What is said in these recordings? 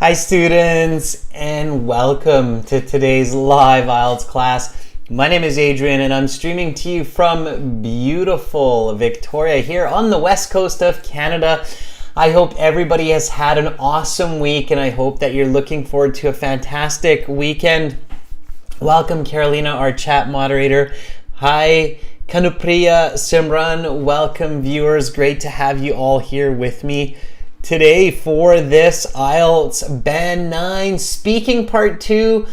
Hi students, and welcome to today's live IELTS class. My name is Adrian and I'm streaming to you from beautiful Victoria here on the west coast of Canada. I hope everybody has had an awesome week and I hope that you're looking forward to a fantastic weekend. Welcome Carolina, our chat moderator. Hi Kanupriya, Simran, welcome viewers. Great to have you all here with me today for this IELTS Band 9 speaking part 2,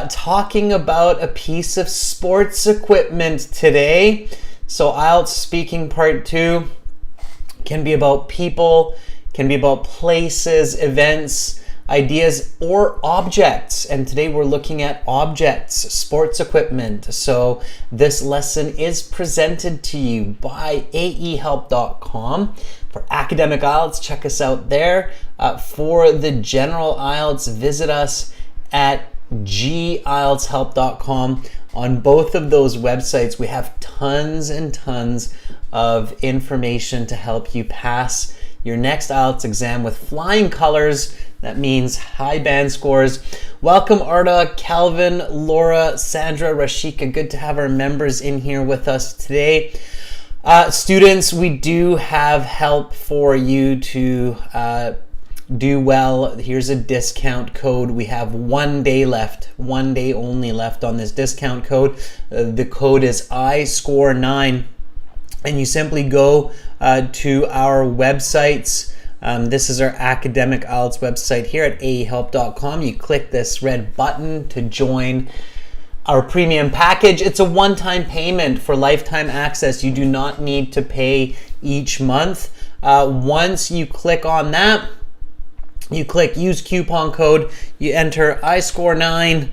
talking about a piece of sports equipment today. So IELTS speaking part 2 can be about people, can be about places, events, ideas, or objects. And today we're looking at objects, sports equipment. So this lesson is presented to you by aehelp.com. For academic IELTS, check us out there. For the general IELTS, visit us at gieltshelp.com. On both of those websites, we have tons and tons of information to help you pass your next IELTS exam with flying colors. That means high band scores. Welcome Arda, Calvin, Laura, Sandra, Rashika. Good to have our members in here with us today. Students, we do have help for you to do well. Here's a discount code. We have 1 day left, 1 day only left on this discount code. The code is IScore9, and you simply go to our websites. This is our academic IELTS website here at aehelp.com. You click this red button to join our premium package. It's a one-time payment for lifetime access. You do not need to pay each month. Once you click on that, you click use coupon code, you enter IScore9,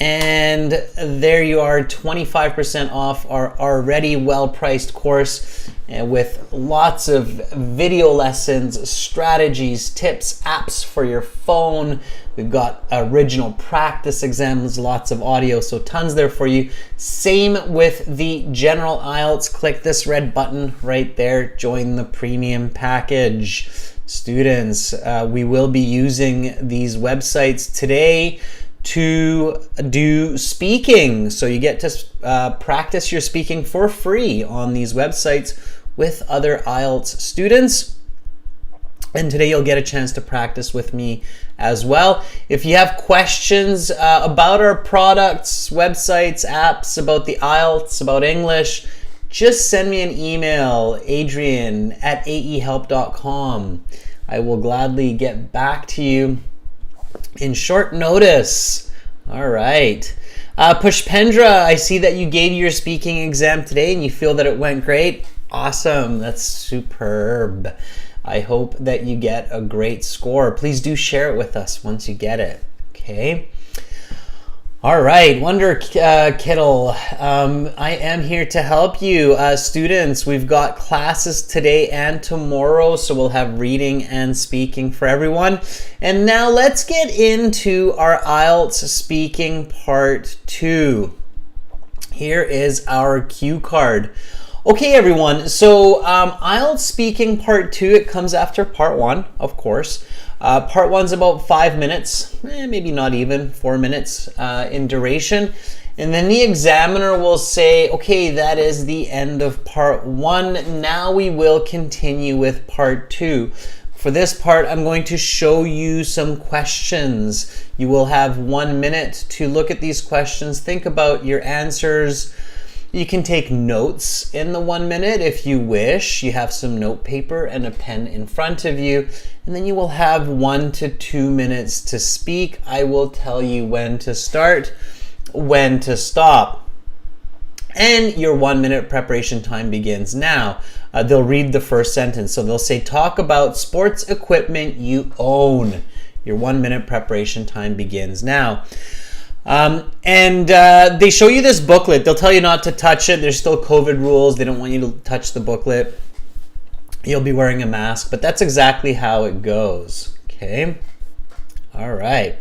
and there you are, 25% off our already well-priced course with lots of video lessons, strategies, tips, apps for your phone. We've got original practice exams, lots of audio, so tons there for you. Same with the general IELTS. Click this red button right there, join the premium package. Students, we will be using these websites today to do speaking. So you get to practice your speaking for free on these websites with other IELTS students. And today you'll get a chance to practice with me as well. If you have questions about our products, websites, apps, about the IELTS, about English, just send me an email, adrian@aehelp.com. I will gladly get back to you in short notice. All right. Pushpendra, I see that you gave your speaking exam today and you feel that it went great. Awesome. That's superb. I hope that you get a great score. Please do share it with us once you get it. Okay. All right, Wonder Kittle, I am here to help you. Students, we've got classes today and tomorrow, so we'll have reading and speaking for everyone. And now let's get into our IELTS speaking part 2. Here is our cue card. Okay, everyone, so IELTS speaking part 2, it comes after part 1, of course. Part 1's about 5 minutes, maybe not even 4 minutes in duration. And then the examiner will say, okay, that is the end of part 1. Now we will continue with part 2. For this part, I'm going to show you some questions. You will have 1 minute to look at these questions, think about your answers. You can take notes in the 1 minute if you wish. You have some note paper and a pen in front of you. And then you will have 1 to 2 minutes to speak. I will tell you when to start, when to stop. And your 1 minute preparation time begins now. They'll read the first sentence. So they'll say, talk about sports equipment you own. Your 1 minute preparation time begins now. They show you this booklet. They'll tell you not to touch it. There's still COVID rules. They don't want you to touch the booklet. You'll be wearing a mask, but that's exactly how it goes. Okay. All right.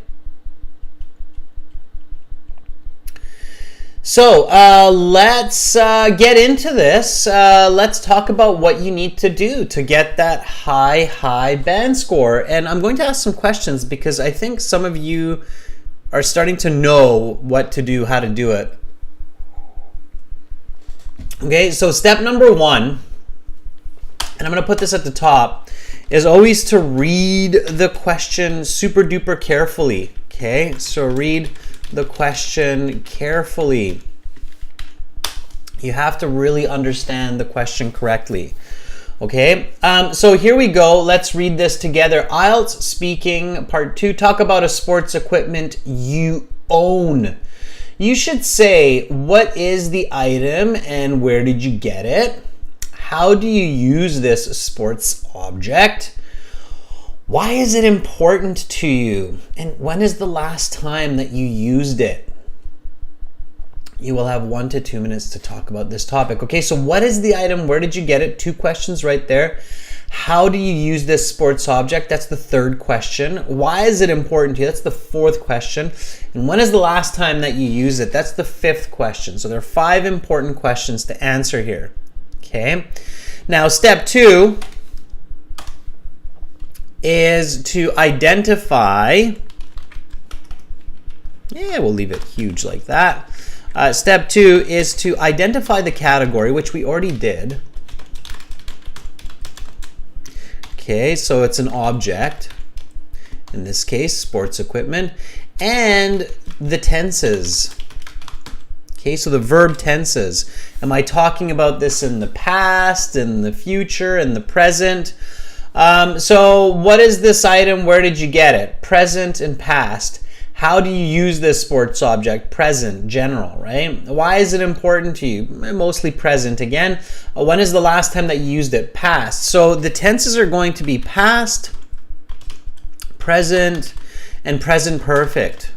So let's get into this. Let's talk about what you need to do to get that high band score. And I'm going to ask some questions because I think some of you are starting to know what to do, how to do it. Okay, so step number 1, and I'm going to put this at the top, is always to read the question super duper carefully. Okay, so read the question carefully. You have to really understand the question correctly. Okay, so here we go. Let's read this together. IELTS speaking part 2. Talk about a sports equipment you own. You should say, what is the item and where did you get it? How do you use this sports object? Why is it important to you? And when is the last time that you used it? You will have 1 to 2 minutes to talk about this topic. Okay, so what is the item? Where did you get it? 2 questions right there. How do you use this sports object? That's the 3rd question. Why is it important to you? That's the 4th question. And when is the last time that you use it? That's the 5th question. So there are 5 important questions to answer here. Okay, now step 2 is to identify, we'll leave it huge like that. Step 2 is to identify the category, which we already did. Okay, so it's an object, in this case, sports equipment, and the tenses. Okay, so the verb tenses. Am I talking about this in the past, in the future, in the present? So what is this item? Where did you get it? Present and past. How do you use this sports object? Present, general, right? Why is it important to you? Mostly present again. When is the last time that you used it? Past. So the tenses are going to be past, present, and present perfect.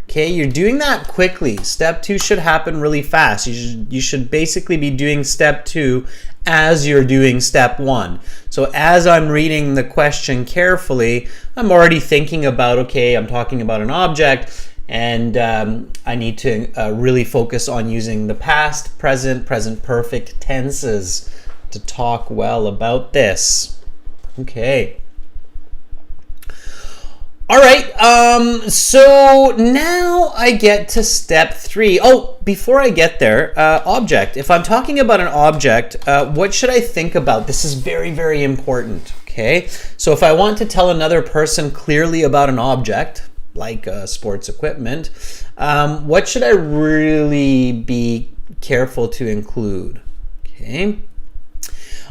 Okay, you're doing that quickly. Step 2 should happen really fast. You should basically be doing step 2 as you're doing step 1. So as I'm reading the question carefully, I'm already thinking about, okay, I'm talking about an object, and I need to really focus on using the past, present, present perfect tenses to talk well about this. Okay. All right, so now I get to step 3. Oh, before I get there, object. If I'm talking about an object, what should I think about? This is very, very important, okay? So if I want to tell another person clearly about an object, like sports equipment, what should I really be careful to include? Okay.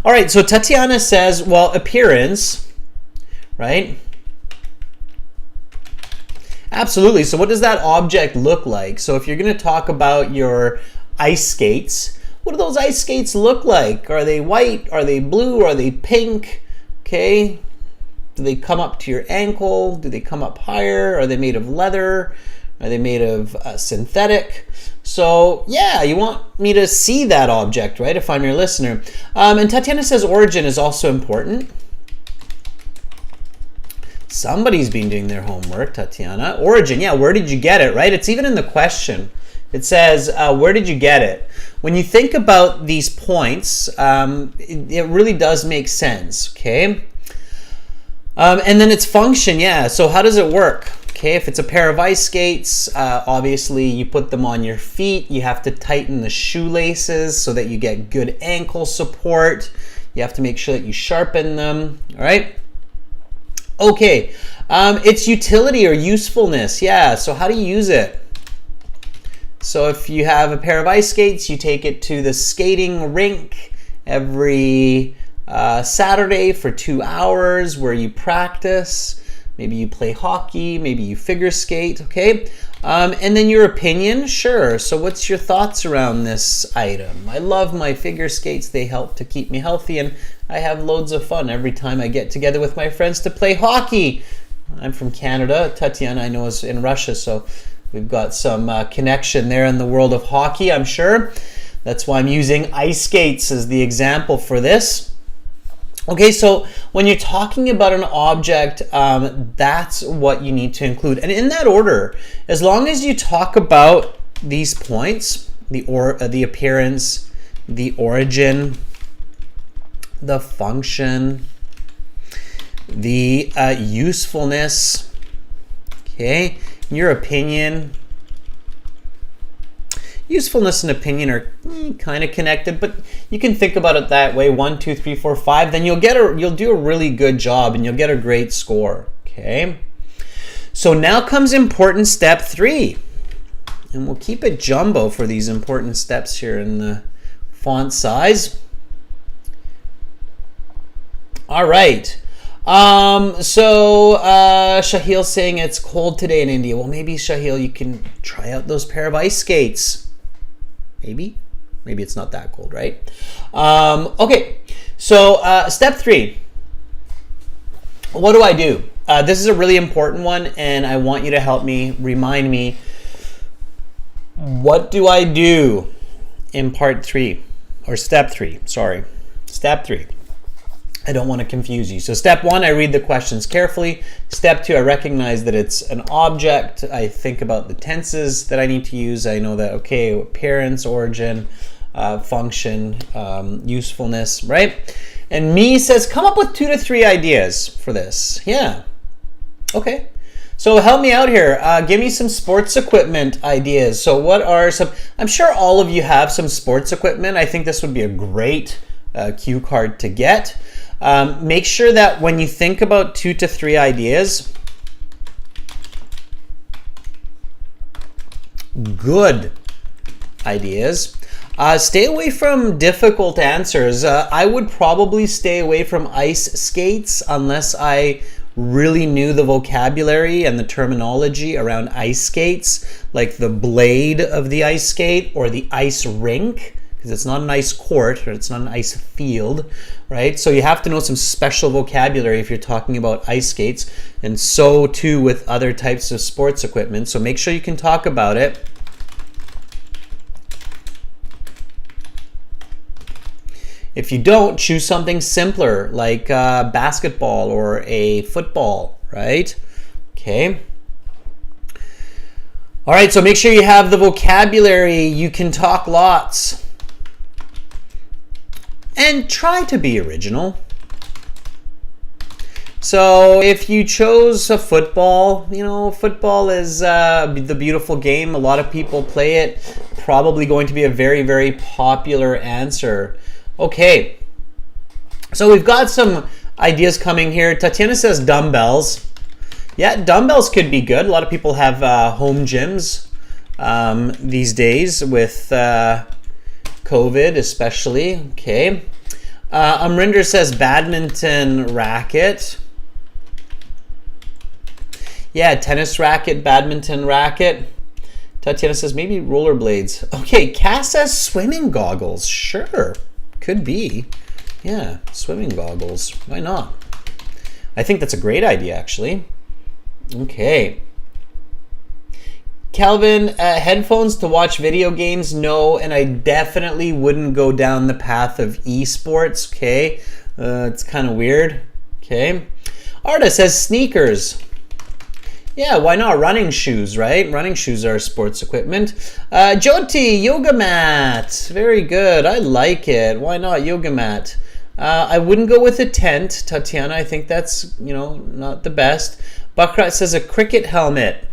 All right, so Tatiana says, well, appearance, right? Absolutely. So what does that object look like? So if you're going to talk about your ice skates, what do those ice skates look like? Are they white? Are they blue? Are they pink? Okay. Do they come up to your ankle? Do they come up higher? Are they made of leather? Are they made of synthetic? So yeah, you want me to see that object, right? If I'm your listener. And Tatiana says origin is also important. Somebody's been doing their homework, Tatiana. Origin, yeah, where did you get it, right? It's even in the question. It says, where did you get it? When you think about these points, it really does make sense, okay? And then its function, yeah, so how does it work? Okay, if it's a pair of ice skates, obviously you put them on your feet. You have to tighten the shoelaces so that you get good ankle support. You have to make sure that you sharpen them, all right? Okay, its utility or usefulness, yeah, so how do you use it? So if you have a pair of ice skates, you take it to the skating rink every Saturday for 2 hours where you practice. Maybe you play hockey, maybe you figure skate, okay? And then your opinion, sure. So what's your thoughts around this item? I love my figure skates. They help to keep me healthy, and I have loads of fun every time I get together with my friends to play hockey. I'm from Canada. Tatiana, I know, is in Russia, so we've got some connection there in the world of hockey, I'm sure. That's why I'm using ice skates as the example for this. Okay, so when you're talking about an object, that's what you need to include. And in that order, as long as you talk about these points, the appearance, the origin, the function, the usefulness, okay, your opinion. Usefulness and opinion are kind of connected, but you can think about it that way. 1, 2, 3, 4, 5. Then you'll do a really good job and you'll get a great score. Okay. So now comes important step 3, and we'll keep it jumbo for these important steps here in the font size. All right. Shahil's saying it's cold today in India. Well, maybe Shahil, you can try out those pair of ice skates. Maybe it's not that cold, right? Okay, so step 3. What do I do? This is a really important one, and I want you to help me, remind me, what do I do in part 3, or step 3, sorry. Step 3. I don't want to confuse you. So step 1, I read the questions carefully. Step 2, I recognize that it's an object. I think about the tenses that I need to use. I know that, okay, appearance, origin, function, usefulness, right? And me says, come up with 2 to 3 ideas for this. Yeah. Okay. So help me out here. Give me some sports equipment ideas. So what are some, I'm sure all of you have some sports equipment. I think this would be a great cue card to get. Make sure that when you think about 2 to 3 ideas, good ideas, stay away from difficult answers. I would probably stay away from ice skates unless I really knew the vocabulary and the terminology around ice skates, like the blade of the ice skate or the ice rink, because it's not an ice court or it's not an ice field, right? So you have to know some special vocabulary if you're talking about ice skates, and so too with other types of sports equipment. So make sure you can talk about it. If you don't, choose something simpler like basketball or a football, right? Okay. All right, so make sure you have the vocabulary. You can talk lots. And try to be original. So if you chose a football, you know, football is the beautiful game. A lot of people play it. Probably going to be a very, very popular answer. Okay. So we've got some ideas coming here. Tatiana says dumbbells. Yeah, dumbbells could be good. A lot of people have home gyms these days with COVID especially. Okay. Amrinder says badminton racket. Yeah, tennis racket, badminton racket. Tatiana says maybe rollerblades. Okay, Cass says swimming goggles. Sure, could be. Yeah, swimming goggles. Why not? I think that's a great idea, actually. Okay. Calvin, headphones to watch video games? No, and I definitely wouldn't go down the path of esports. Okay, it's kind of weird. Okay. Arda says sneakers. Yeah, why not? Running shoes, right? Running shoes are sports equipment. Jyoti, yoga mat. Very good. I like it. Why not? Yoga mat. I wouldn't go with a tent, Tatiana. I think that's, you know, not the best. Bakrat says a cricket helmet.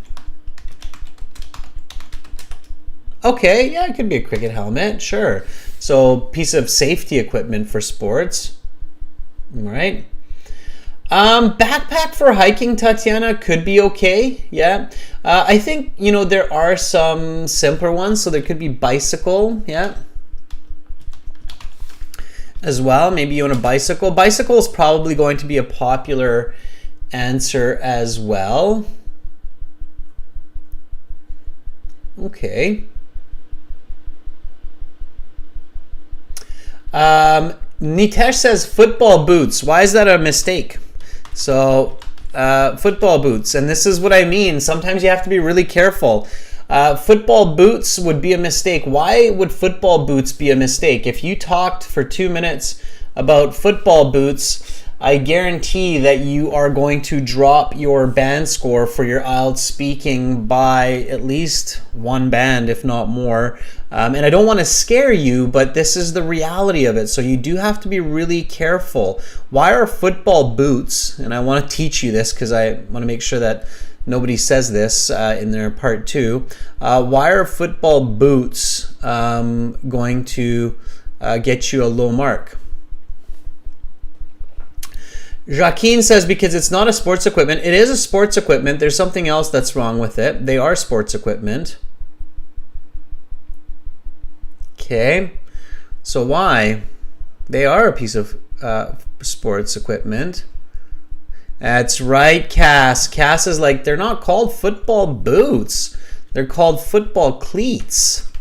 Okay, yeah, it could be a cricket helmet, sure. So, piece of safety equipment for sports. All right. Backpack for hiking, Tatiana, could be okay. Yeah. I think, you know, there are some simpler ones. So there could be bicycle. Yeah. As well. Maybe you want a bicycle. Bicycle is probably going to be a popular answer as well. Okay. Nitesh says football boots. Why is that a mistake? So football boots, and this is what I mean. Sometimes you have to be really careful. Football boots would be a mistake. Why would football boots be a mistake? If you talked for 2 minutes about football boots, I guarantee that you are going to drop your band score for your IELTS speaking by at least one band, if not more. And I don't want to scare you, but this is the reality of it. So you do have to be really careful. Why are football boots, and I want to teach you this because I want to make sure that nobody says this in their part 2. Why are football boots going to get you a low mark? Joaquin says because it's not a sports equipment. It is a sports equipment. There's something else that's wrong with it. They are sports equipment. Okay. So why? They are a piece of sports equipment. That's right, Cass. Cass is like, they're not called football boots. They're called football cleats.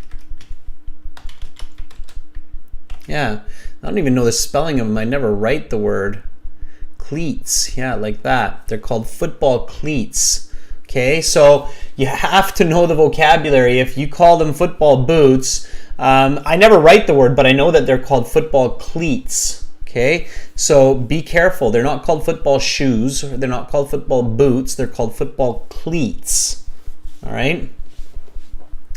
Yeah. I don't even know the spelling of them. I never write the word. Cleats, yeah, like that. They're called football cleats. Okay, so you have to know the vocabulary. If you call them football boots, I never write the word, but I know that they're called football cleats. Okay, so be careful. They're not called football shoes. They're not called football boots. They're called football cleats. All right.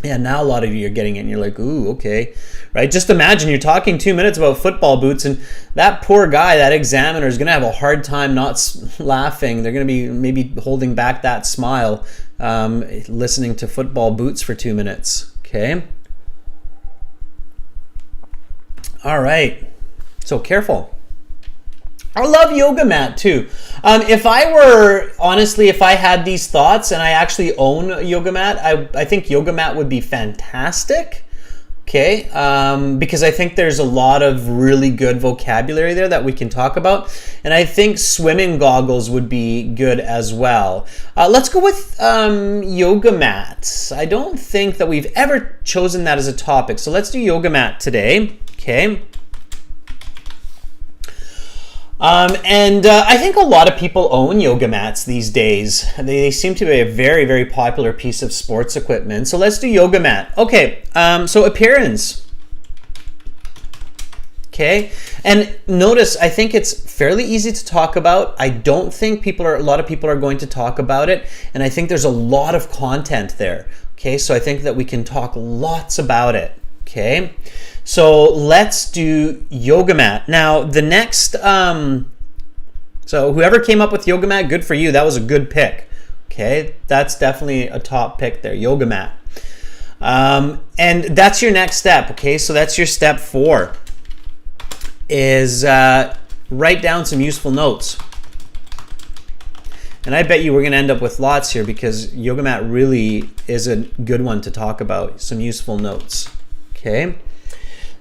Yeah, now a lot of you are getting it and you're like, ooh, okay. Right? Just imagine you're talking 2 minutes about football boots and that poor guy, that examiner, is going to have a hard time not laughing. They're going to be maybe holding back that smile listening to football boots for 2 minutes. Okay? All right. So careful. I love yoga mat too. If I had these thoughts and I actually own a yoga mat, I think yoga mat would be fantastic. Okay, because I think there's a lot of really good vocabulary there that we can talk about. And I think swimming goggles would be good as well. Let's go with yoga mats. I don't think that we've ever chosen that as a topic. So let's do yoga mat today. Okay. I think a lot of people own yoga mats these days. They seem to be a very, very popular piece of sports equipment. So let's do yoga mat. Okay, so appearance. Okay, and notice I think it's fairly easy to talk about. I don't think a lot of people are going to talk about it, and I think there's a lot of content there. Okay, so I think that we can talk lots about it. Okay. So let's do yoga mat. Now the next, so whoever came up with yoga mat, good for you. That was a good pick. Okay, that's definitely a top pick there, yoga mat. And that's your next step. Okay, so that's your step 4. Is write down some useful notes. And I bet you we're going to end up with lots here because yoga mat really is a good one to talk about. Some useful notes. Okay.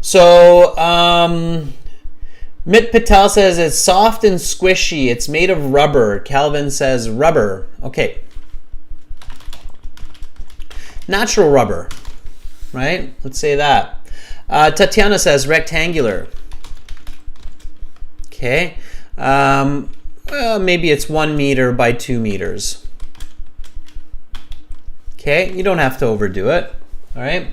So, Mit Patel says it's soft and squishy. It's made of rubber. Calvin says rubber. Okay. Natural rubber, right? Let's say that. Tatiana says rectangular. Okay. Well, maybe it's 1 meter by 2 meters. Okay. You don't have to overdo it. All right.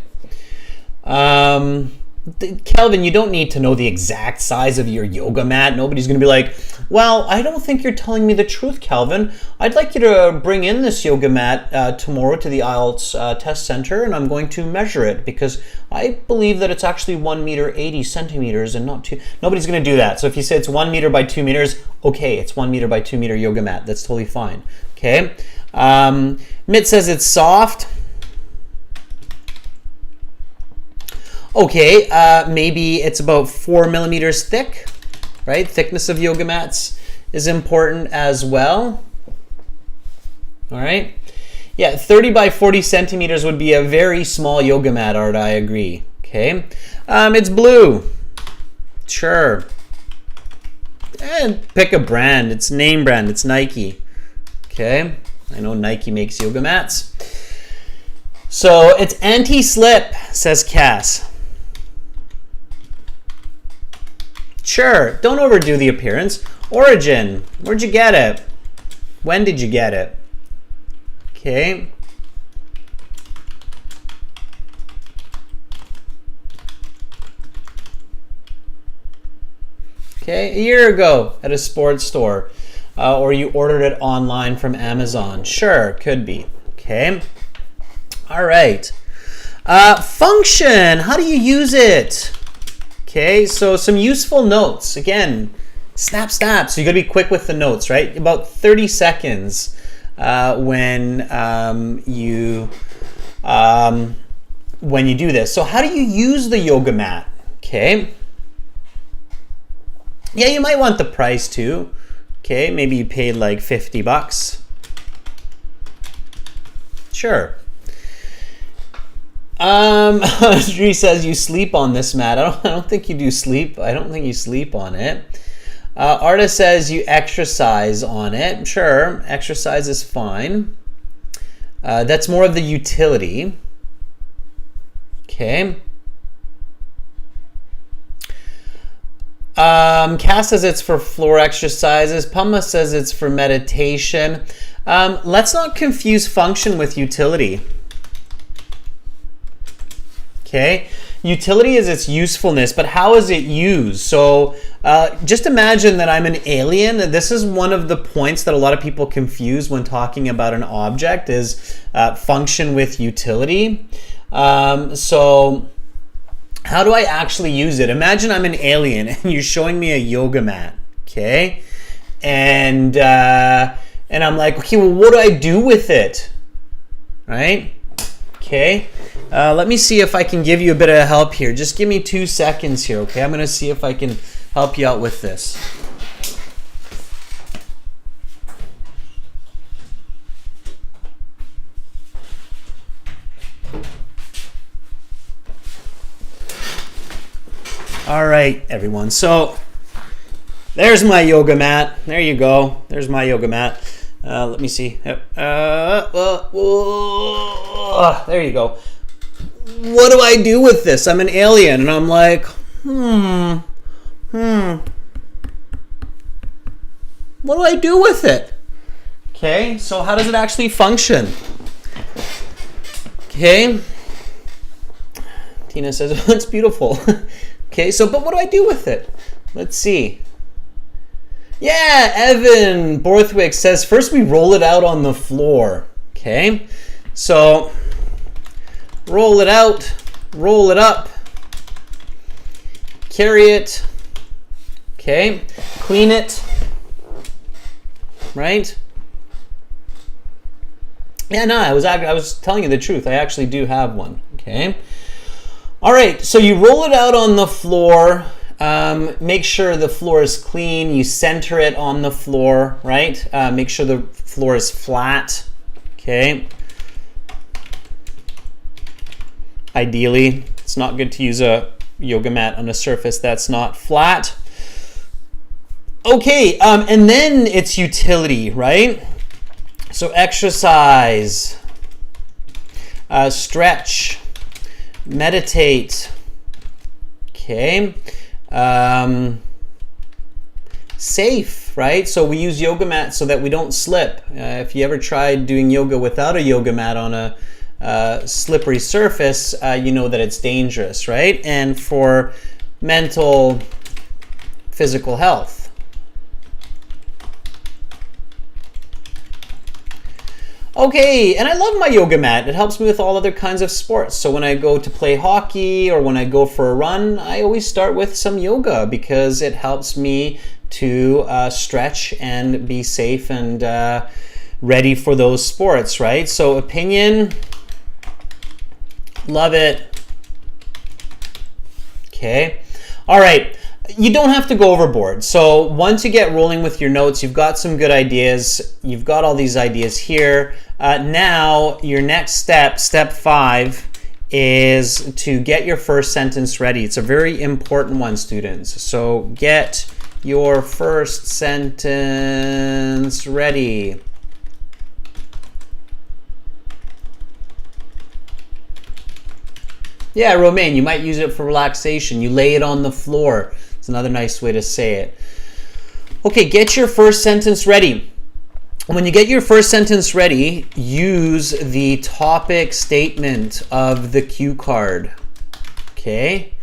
Kelvin, you don't need to know the exact size of your yoga mat. Nobody's going to be like, well, I don't think you're telling me the truth, Kelvin. I'd like you to bring in this yoga mat tomorrow to the IELTS test center, and I'm going to measure it because I believe that it's actually 1 meter 80 centimeters and not 2. Nobody's going to do that. So if you say it's 1 meter by 2 meters, okay, it's 1 meter by 2 meter yoga mat. That's totally fine. Okay. Mitt says it's soft. Okay, maybe it's about 4 millimeters thick, right? Thickness of yoga mats is important as well. All right. Yeah, 30 by 40 centimeters would be a very small yoga mat, Art. I agree. Okay. It's blue. Sure. And pick a brand. It's name brand. It's Nike. Okay. I know Nike makes yoga mats. So it's anti-slip, says Cass. Sure, don't overdo the appearance. Origin, where'd you get it? When did you get it? Okay. Okay, a year ago at a sports store. Or you ordered it online from Amazon. Sure, could be. Okay. All right. Function, how do you use it? Okay, so some useful notes. Again, snap, snap. So you gotta be quick with the notes, right? About 30 seconds when you do this. So how do you use the yoga mat? Okay. Yeah, you might want the price too. Okay, maybe you paid like 50 bucks. Sure. Drew says you sleep on this mat. I don't think you do sleep. I don't think you sleep on it. Arta says you exercise on it. Sure, exercise is fine. That's more of the utility. Okay. Cass says it's for floor exercises. Pama says it's for meditation. Let's not confuse function with utility. Okay, utility is its usefulness, but how is it used? So just imagine that I'm an alien. This is one of the points that a lot of people confuse when talking about an object is function with utility. So how do I actually use it? Imagine I'm an alien and you're showing me a yoga mat, okay? And I'm like, okay, well, what do I do with it? Right? Okay. Let me see if I can give you a bit of help here. Just give me 2 seconds here, okay? I'm gonna see if I can help you out with this. All right, everyone. So there's my yoga mat. There you go. There's my yoga mat. Let me see. There you go. What do I do with this? I'm an alien, and I'm like, What do I do with it? Okay, so how does it actually function? Okay. Tina says, oh, it's beautiful. Okay, so, but what do I do with it? Let's see. Yeah, Evan Borthwick says, first we roll it out on the floor. Okay, so roll it out, roll it up, carry it, okay, clean it, right? Yeah, no, I was telling you the truth. I actually do have one, okay? All right, so you roll it out on the floor. Make sure the floor is clean. You center it on the floor, right? Make sure the floor is flat, okay? Ideally, it's not good to use a yoga mat on a surface that's not flat. Okay, and then it's utility, right? So exercise, stretch, meditate, okay, safe, right? So we use yoga mats so that we don't slip. If you ever tried doing yoga without a yoga mat on a slippery surface, you know that it's dangerous, right? And for mental, physical health. Okay, and I love my yoga mat. It helps me with all other kinds of sports. So when I go to play hockey or when I go for a run, I always start with some yoga because it helps me to stretch and be safe and ready for those sports, right? So opinion, love it. Okay, all right. You don't have to go overboard. So once you get rolling with your notes, you've got some good ideas. You've got all these ideas here. Now your next step, step 5, is to get your first sentence ready. It's a very important one, students. So get your first sentence ready. Yeah, Romaine, you might use it for relaxation. You lay it on the floor. It's another nice way to say it. Okay, get your first sentence ready. When you get your first sentence ready, use the topic statement of the cue card. Okay?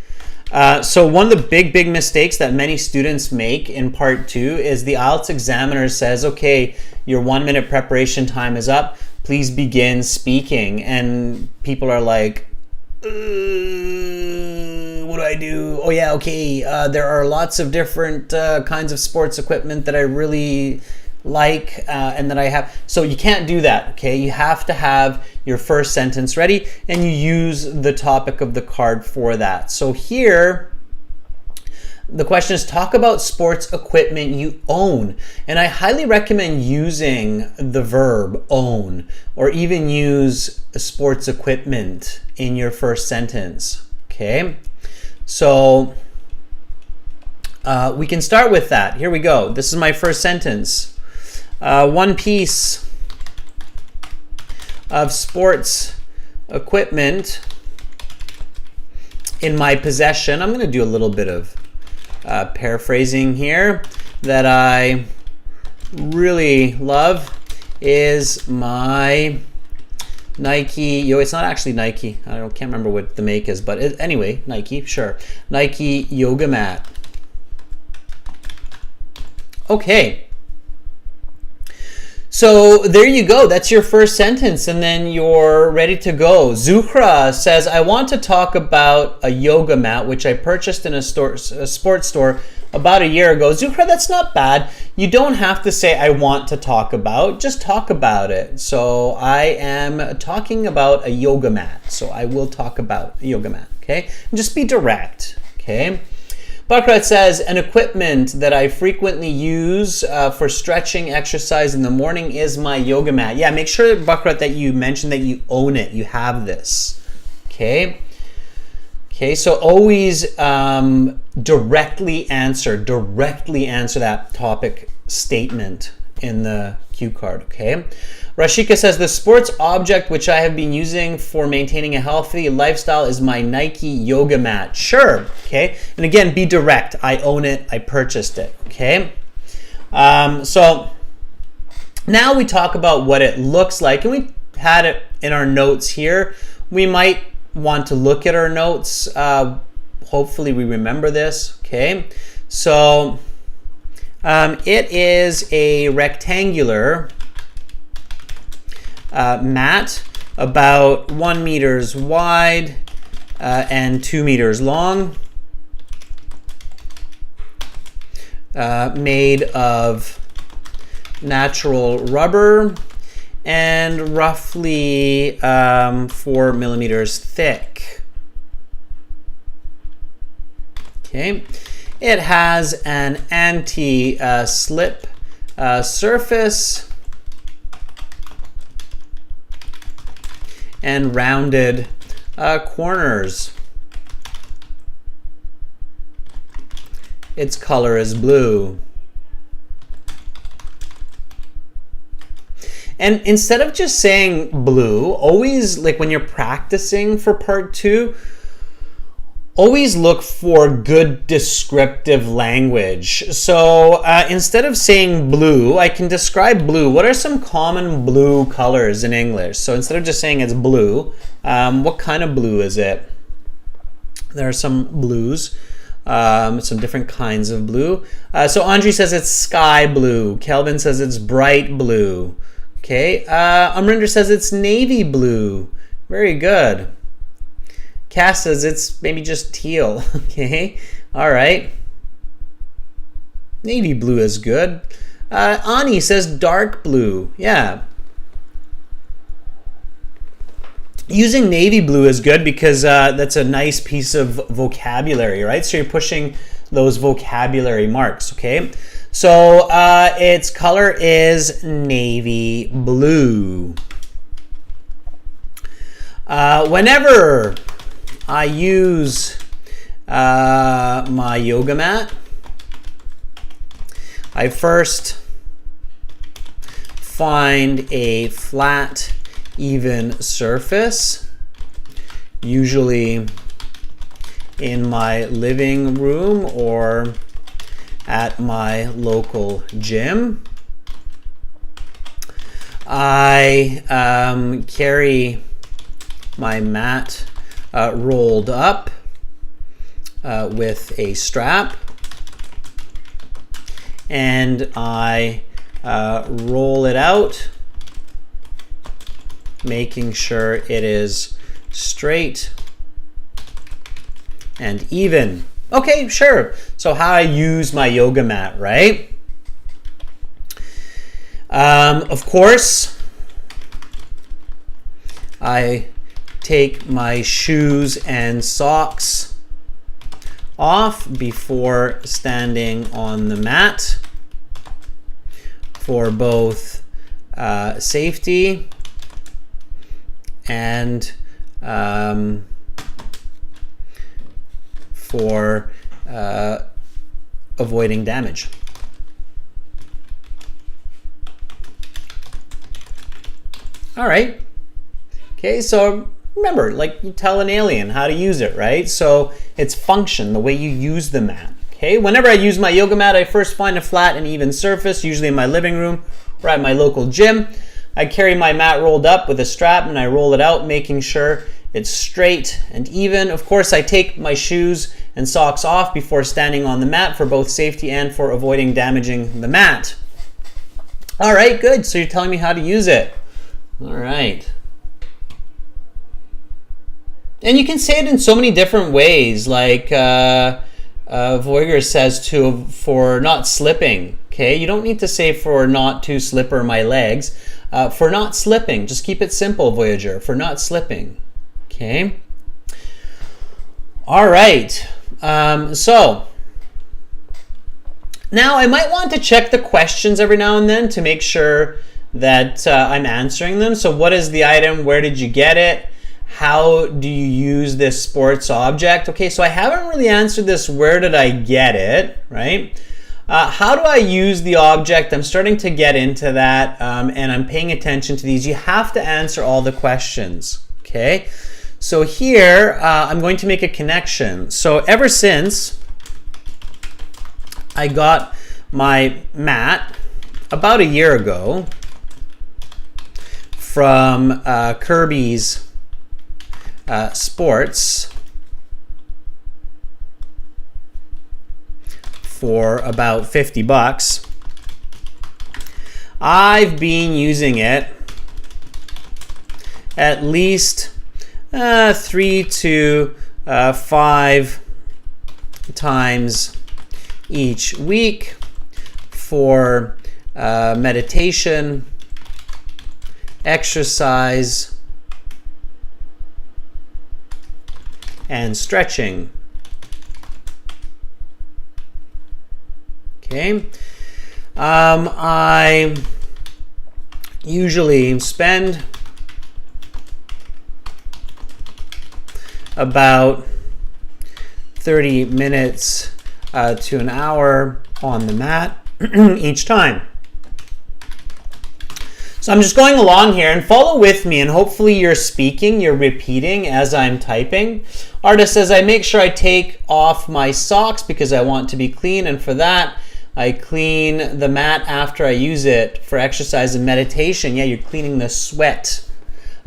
So one of the big mistakes that many students make in part 2 is the IELTS examiner says, okay, your 1 minute preparation time is up. Please begin speaking. And people are like, what do I do? Oh yeah, okay. There are lots of different kinds of sports equipment that I really like and that I have. So you can't do that, okay? You have to have your first sentence ready and you use the topic of the card for that. So here, the question is, talk about sports equipment you own. And I highly recommend using the verb own, or even use sports equipment in your first sentence, okay? So we can start with that. Here we go. This is my first sentence. One piece of sports equipment in my possession. I'm going to do a little bit of paraphrasing here that I really love is my Nike. It's not actually Nike. Can't remember what the make is, but anyway, Nike, sure. Nike yoga mat. Okay. So there you go. That's your first sentence, and then you're ready to go. Zuhra says, I want to talk about a yoga mat, which I purchased in a sports store about a year ago. Zuhra, that's not bad. You don't have to say, I want to talk about. Just talk about it. So I am talking about a yoga mat. So I will talk about a yoga mat, okay? And just be direct, okay? Bakrat says, an equipment that I frequently use for stretching exercise in the morning is my yoga mat. Yeah, make sure, Bakrat, that you mention that you own it. You have this. Okay? Okay, so always directly answer that topic statement in the cue card, okay? Rashika says, the sports object which I have been using for maintaining a healthy lifestyle is my Nike yoga mat. Sure, okay? And again, be direct. I own it. I purchased it, okay? So now we talk about what it looks like, and we had it in our notes here. We might want to look at our notes. Hopefully we remember this, okay? So it is a rectangular mat about 1 meter wide and 2 meters long, made of natural rubber and roughly 4 millimeters thick. Okay, it has an anti-slip surface and rounded corners. Its color is blue. And instead of just saying blue, always, like when you're practicing for part 2, always look for good descriptive language. So instead of saying blue, I can describe blue. What are some common blue colors in English? So instead of just saying it's blue, what kind of blue is it? There are some blues, some different kinds of blue. So Andre says it's sky blue. Kelvin says it's bright blue. Okay, Amrinder says it's navy blue. Very good. Cass says it's maybe just teal. Okay, all right. Navy blue is good. Ani says dark blue. Yeah. Using navy blue is good because that's a nice piece of vocabulary, right? So you're pushing those vocabulary marks, okay? So its color is navy blue. Whenever I use my yoga mat, I first find a flat, even surface, usually in my living room or at my local gym. I carry my mat rolled up with a strap, and I roll it out, making sure it is straight and even. Okay, sure. So how I use my yoga mat, right? Of course, I take my shoes and socks off before standing on the mat for both safety and for avoiding damage. All right. Okay, so remember, like you tell an alien how to use it, right? So it's function, the way you use the mat. Okay, whenever I use my yoga mat, I first find a flat and even surface, usually in my living room or at my local gym. I carry my mat rolled up with a strap and I roll it out, making sure it's straight and even. Of course, I take my shoes and socks off before standing on the mat for both safety and for avoiding damaging the mat. All right, good. So you're telling me how to use it. All right. And you can say it in so many different ways, like Voiger says for not slipping. Okay, you don't need to say for not to slipper my legs. For not slipping, just keep it simple, Voyager. For not slipping. Okay. All right. So now I might want to check the questions every now and then to make sure that I'm answering them. So what is the item? Where did you get it? How do you use this sports object? Okay, so I haven't really answered this, where did I get it, right? How do I use the object? I'm starting to get into that, and I'm paying attention to these. You have to answer all the questions, okay? So here, I'm going to make a connection. So ever since I got my mat about a year ago from Kirby's Sports for about $50. I've been using it at least 3 to 5 times each week for meditation, exercise, and stretching. Okay. I usually spend about 30 minutes to an hour on the mat each time. So I'm just going along here, and follow with me, and hopefully you're speaking, you're repeating as I'm typing. Artist says, I make sure I take off my socks because I want to be clean, and for that, I clean the mat after I use it for exercise and meditation. Yeah, you're cleaning the sweat.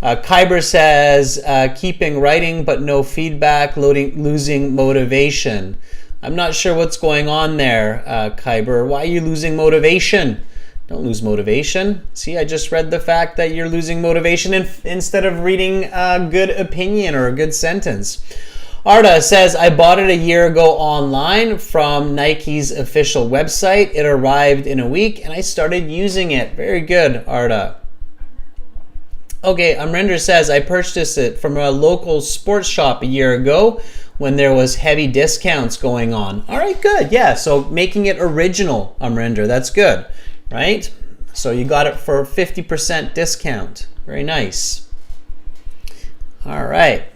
Kyber says, keeping writing but no feedback, losing motivation. I'm not sure what's going on there, Kyber. Why are you losing motivation? Don't lose motivation. See, I just read the fact that you're losing motivation instead of reading a good opinion or a good sentence. Arda says, I bought it a year ago online from Nike's official website. It arrived in a week and I started using it. Very good, Arda. Okay, Amrinder says, I purchased it from a local sports shop a year ago when there was heavy discounts going on. All right, good. Yeah, so making it original, Amrinder. That's good. Right? So you got it for 50% discount. Very nice. All right.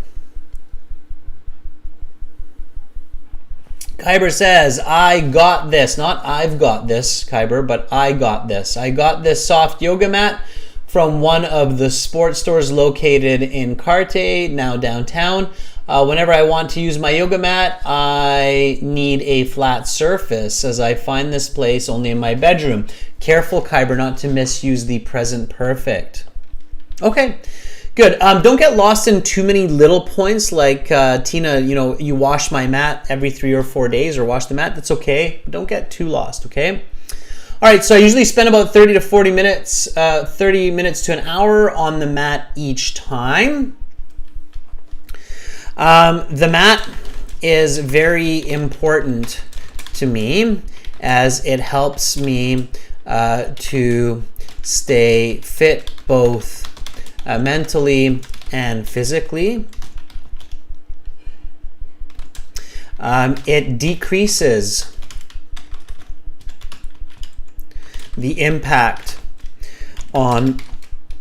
Kyber says, I got this. Not I've got this, Kyber, but I got this. I got this soft yoga mat from one of the sports stores located in Cartier, now downtown. Whenever I want to use my yoga mat, I need a flat surface as I find this place only in my bedroom. Careful, Kyber, not to misuse the present perfect. Okay, Good. Don't get lost in too many little points like Tina, you wash my mat every 3 or 4 days, or wash the mat. That's okay. Don't get too lost, okay? All right, so I usually spend about 30 to 40 minutes, 30 minutes to an hour on the mat each time. The mat is very important to me as it helps me to stay fit both mentally and physically. It decreases the impact on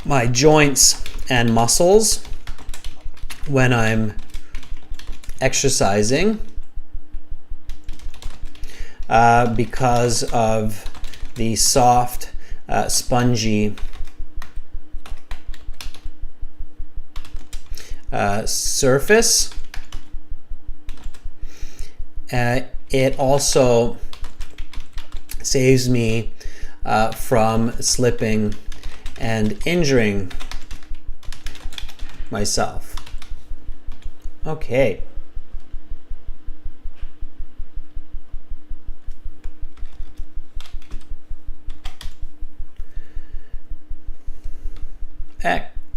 my joints and muscles when I'm exercising because of the soft, spongy surface. It also saves me from slipping and injuring myself. Okay.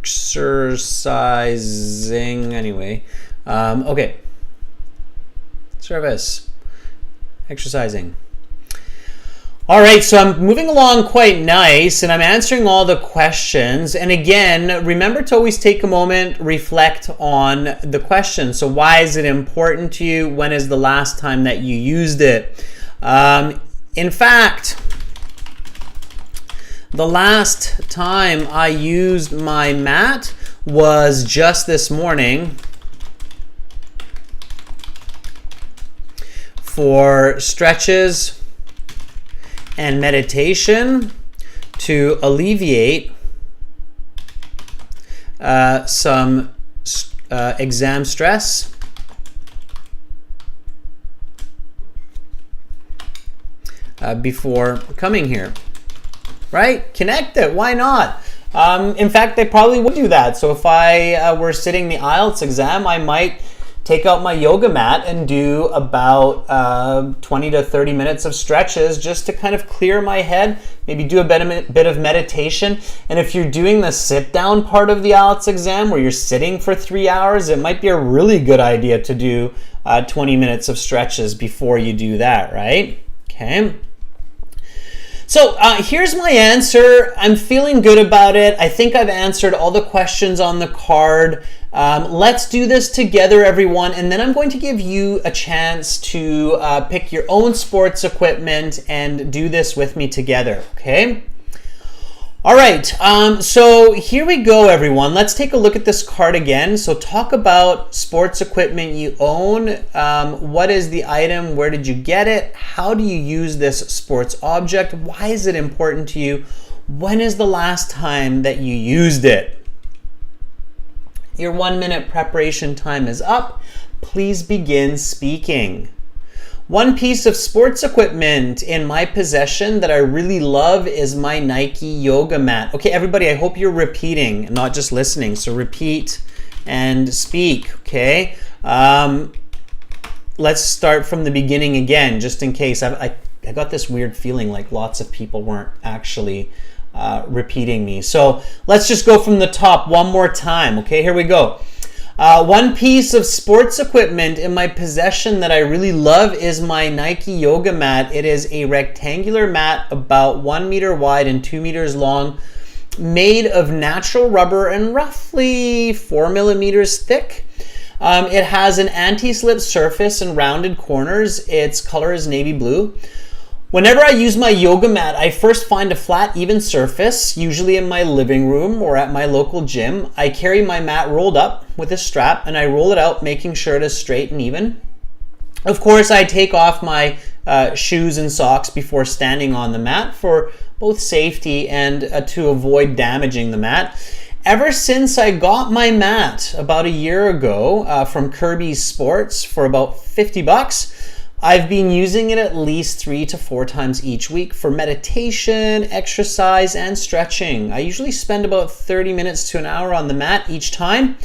Exercising anyway. Okay. Service. Exercising. All right, so I'm moving along quite nice, and I'm answering all the questions. And again, remember to always take a moment, reflect on the question. So why is it important to you? When is the last time that you used it? In fact, the last time I used my mat was just this morning for stretches and meditation to alleviate some exam stress before coming here. Right? Connect it. Why not? In fact, they probably would do that. So if I were sitting the IELTS exam, I might take out my yoga mat and do about 20 to 30 minutes of stretches just to kind of clear my head, maybe do a bit of meditation. And if you're doing the sit down part of the IELTS exam where you're sitting for 3 hours, it might be a really good idea to do 20 minutes of stretches before you do that, right? Okay. So here's my answer. I'm feeling good about it. I think I've answered all the questions on the card. Let's do this together, everyone, and then I'm going to give you a chance to pick your own sports equipment and do this with me together, okay? All right, so here we go, everyone. Let's take a look at this card again. So talk about sports equipment you own. What is the item? Where did you get it? How do you use this sports object? Why is it important to you? When is the last time that you used it? Your 1 minute preparation time is up. Please begin speaking. One piece of sports equipment in my possession that I really love is my Nike yoga mat. Okay, everybody, I hope you're repeating, not just listening. So repeat and speak, okay? Let's start from the beginning again, just in case. I got this weird feeling like lots of people weren't actually repeating me. So let's just go from the top one more time, okay? Here we go. One piece of sports equipment in my possession that I really love is my Nike yoga mat. It is a rectangular mat about 1 meter wide and 2 meters long, made of natural rubber and roughly 4 millimeters thick. It has an anti-slip surface and rounded corners. Its color is navy blue. Whenever I use my yoga mat, I first find a flat, even surface, usually in my living room or at my local gym. I carry my mat rolled up with a strap and I roll it out, making sure it is straight and even. Of course, I take off my shoes and socks before standing on the mat for both safety and to avoid damaging the mat. Ever since I got my mat about a year ago from Kirby's Sports for about $50, I've been using it at least 3 to 4 times each week for meditation, exercise, and stretching. I usually spend about 30 minutes to an hour on the mat each time.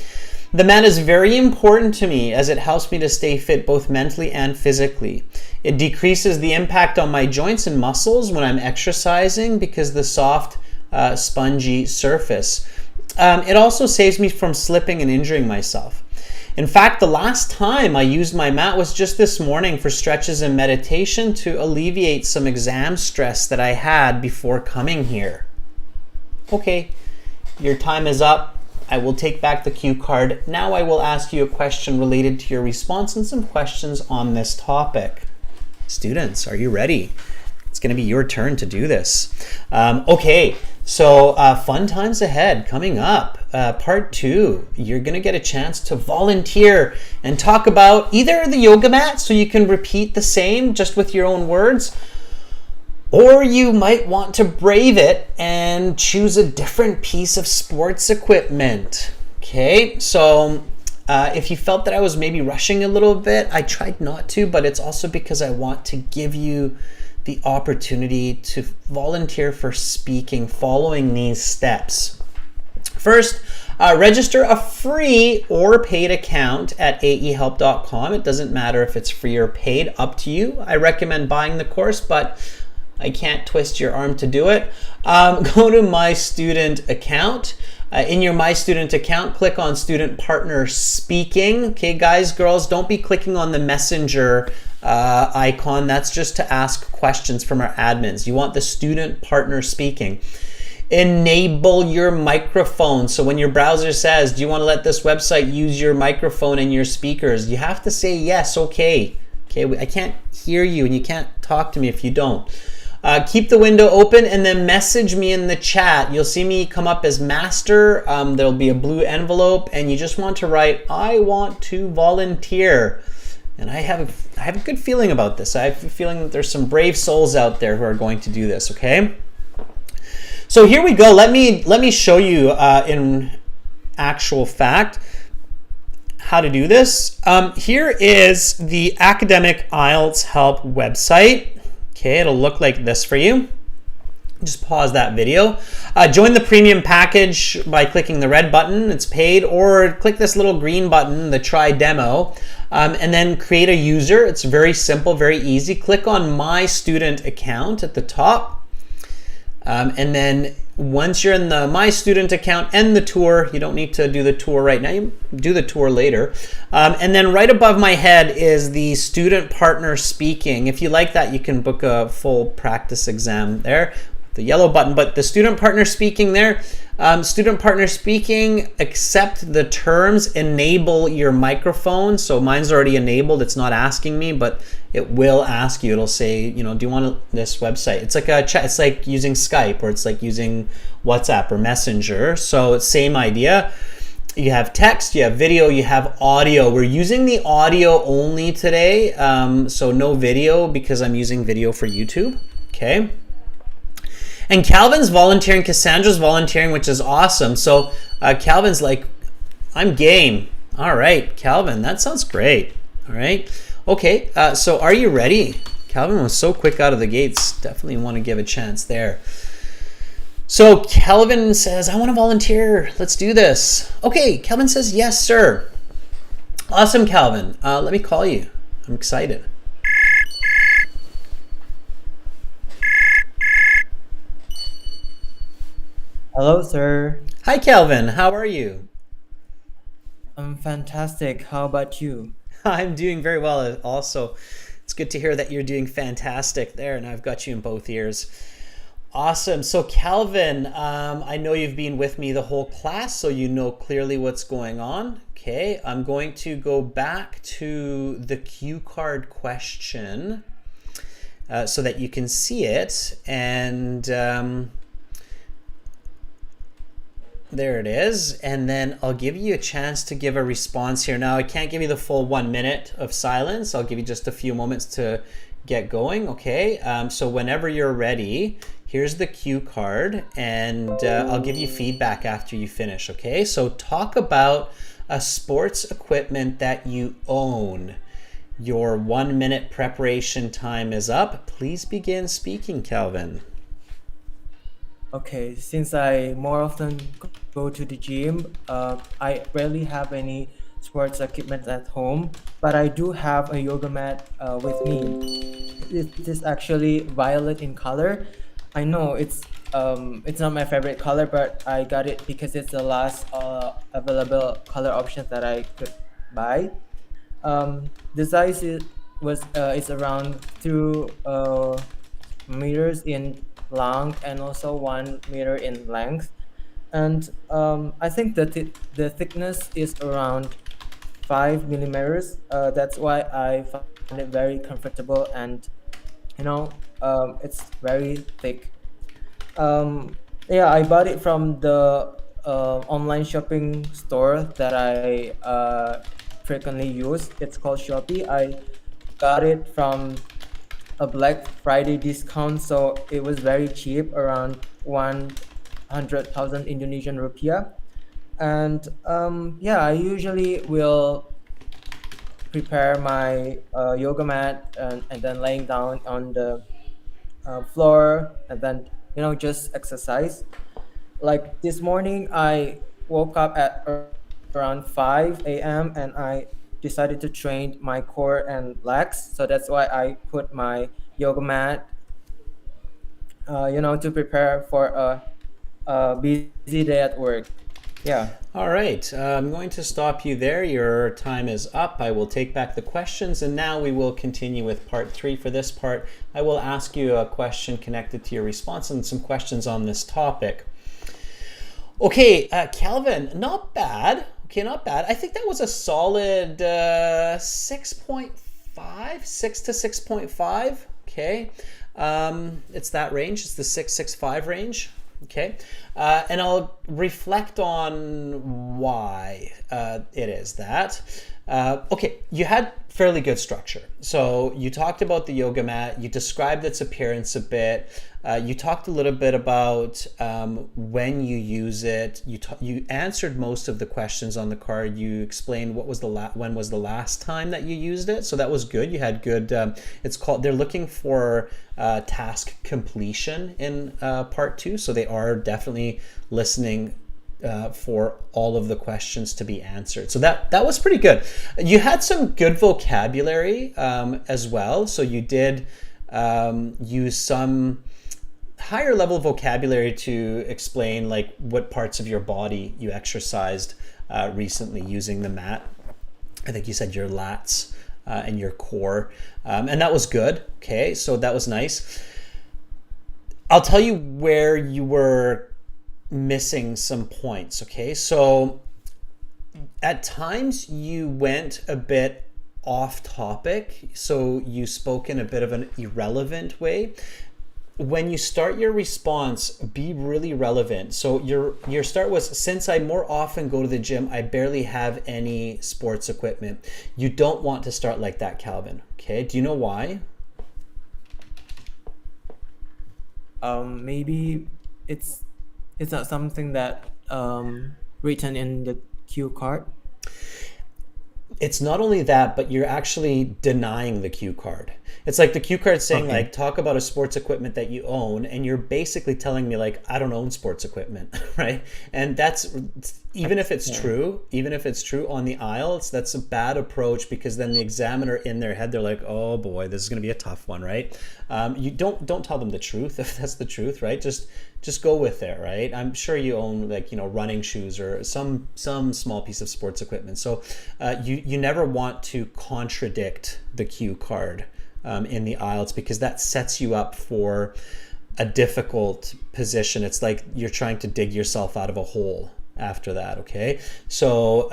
The mat is very important to me as it helps me to stay fit both mentally and physically. It decreases the impact on my joints and muscles when I'm exercising because the soft, spongy surface. It also saves me from slipping and injuring myself. In fact, the last time I used my mat was just this morning for stretches and meditation to alleviate some exam stress that I had before coming here. Okay, your time is up. I will take back the cue card. Now I will ask you a question related to your response and some questions on this topic. Students, are you ready? It's going to be your turn to do this. Okay, so fun times ahead coming up. Part 2, you're going to get a chance to volunteer and talk about either the yoga mat, so you can repeat the same just with your own words, or you might want to brave it and choose a different piece of sports equipment. Okay, so if you felt that I was maybe rushing a little bit, I tried not to, but it's also because I want to give you the opportunity to volunteer for speaking following these steps. First, register a free or paid account at aehelp.com. It doesn't matter if it's free or paid, up to you. I recommend buying the course, but I can't twist your arm to do it. Go to My Student Account. In your My Student Account, click on Student Partner Speaking. Okay, guys, girls, don't be clicking on the messenger icon. That's just to ask questions from our admins. You want the Student Partner Speaking. Enable your microphone. So when your browser says, do you want to let this website use your microphone and your speakers? You have to say yes, okay. Okay, I can't hear you and you can't talk to me if you don't. Keep the window open and then message me in the chat. You'll see me come up as master. There'll be a blue envelope and you just want to write, I want to volunteer. And I have a good feeling about this. I have a feeling that there's some brave souls out there who are going to do this, okay? So here we go. Let me show you in actual fact how to do this. Here is the Academic IELTS Help website. Okay, it'll look like this for you. Just pause that video. Join the premium package by clicking the red button, it's paid, or click this little green button, the try demo, and then create a user. It's very simple, very easy. Click on My Student Account at the top. And then once you're in the My Student Account and the tour, you don't need to do the tour right now, you do the tour later. And then right above my head is the Student Partner Speaking. If you like that, you can book a full practice exam there, the yellow button. But the Student Partner Speaking there, Student Partner Speaking, accept the terms, enable your microphone. So mine's already enabled, it's not asking me, but it will ask you. It'll say, you know, do you want this website? It's like a chat. It's like using Skype, or it's like using WhatsApp or Messenger. So it's same idea. You have text, you have video, you have audio. We're using the audio only today, so no video because I'm using video for YouTube. Okay. And Calvin's volunteering, Cassandra's volunteering, which is awesome. So Calvin's like, I'm game. All right, Calvin, that sounds great. All right. Okay, so are you ready? Calvin was so quick out of the gates. Definitely want to give a chance there. So Calvin says, I want to volunteer. Let's do this. Okay, Calvin says, yes, sir. Awesome, Calvin. Let me call you. I'm excited. Hello, sir. Hi, Calvin. How are you? I'm fantastic. How about you? I'm doing very well also. It's good to hear that you're doing fantastic there, and I've got you in both ears. Awesome. So Calvin, I know you've been with me the whole class, so you know clearly what's going on. Okay, I'm going to go back to the cue card question so that you can see it, and there it is, and then I'll give you a chance to give a response here. Now, I can't give you the full 1 minute of silence. I'll give you just a few moments to get going, okay? So whenever you're ready, here's the cue card, and I'll give you feedback after you finish, okay? So talk about a sports equipment that you own. Your 1 minute preparation time is up. Please begin speaking, Calvin. Okay, since I more often go to the gym, I rarely have any sports equipment at home, but I do have a yoga mat with me. It is actually violet in color. I know it's not my favorite color, but I got it because it's the last available color option that I could buy. The size is around 2 meters in long and also 1 meter in length, and I think that the thickness is around 5 millimeters. That's why I find it very comfortable, and it's very thick. Yeah, I bought it from the online shopping store that I frequently use. It's called Shopee. I got it from a Black Friday discount, so it was very cheap, around 100,000 Indonesian rupiah. And yeah, I usually will prepare my yoga mat and then laying down on the floor and then just exercise. Like this morning, I woke up at around 5 a.m. and I decided to train my core and legs. So that's why I put my yoga mat, to prepare for a busy day at work. Yeah. All right, I'm going to stop you there. Your time is up. I will take back the questions, and now we will continue with part 3. For this part, I will ask you a question connected to your response and some questions on this topic. Okay, Calvin, not bad. Okay, not bad. I think that was a solid 6.5, 6 to 6.5. Okay, it's that range. It's the 6.65 range. Okay, and I'll reflect on why it is that. Okay, you had fairly good structure. So you talked about the yoga mat, you described its appearance a bit, you talked a little bit about when you use it, you answered most of the questions on the card, you explained what was when was the last time that you used it, so that was good. You had good, they're looking for task completion in part 2, so they are definitely listening for all of the questions to be answered. So that was pretty good. You had some good vocabulary as well. So you did use some higher level vocabulary to explain like what parts of your body you exercised recently using the mat. I think you said your lats and your core, and that was good. Okay, so that was nice. I'll tell you where you were missing some points. Okay, so at times you went a bit off topic, so you spoke in a bit of an irrelevant way. When you start your response, be really relevant. So your start was, since I more often go to the gym, I barely have any sports equipment. You don't want to start like that, Calvin. Okay, do you know why? Maybe it's not something that written in the cue card. It's not only that, but you're actually denying the cue card. It's like the cue card saying, Okay. like, talk about a sports equipment that you own, and you're basically telling me, like, I don't own sports equipment, right? And that's, even if it's Yeah. true, even if it's true on the IELTS, that's a bad approach, because then the examiner in their head, they're like, oh boy, this is going to be a tough one, right? You don't tell them the truth if that's the truth, right? Just go with it, right? I'm sure you own, like, running shoes or some small piece of sports equipment. So you never want to contradict the cue card in the IELTS, because that sets you up for a difficult position. It's like you're trying to dig yourself out of a hole after that. Okay, so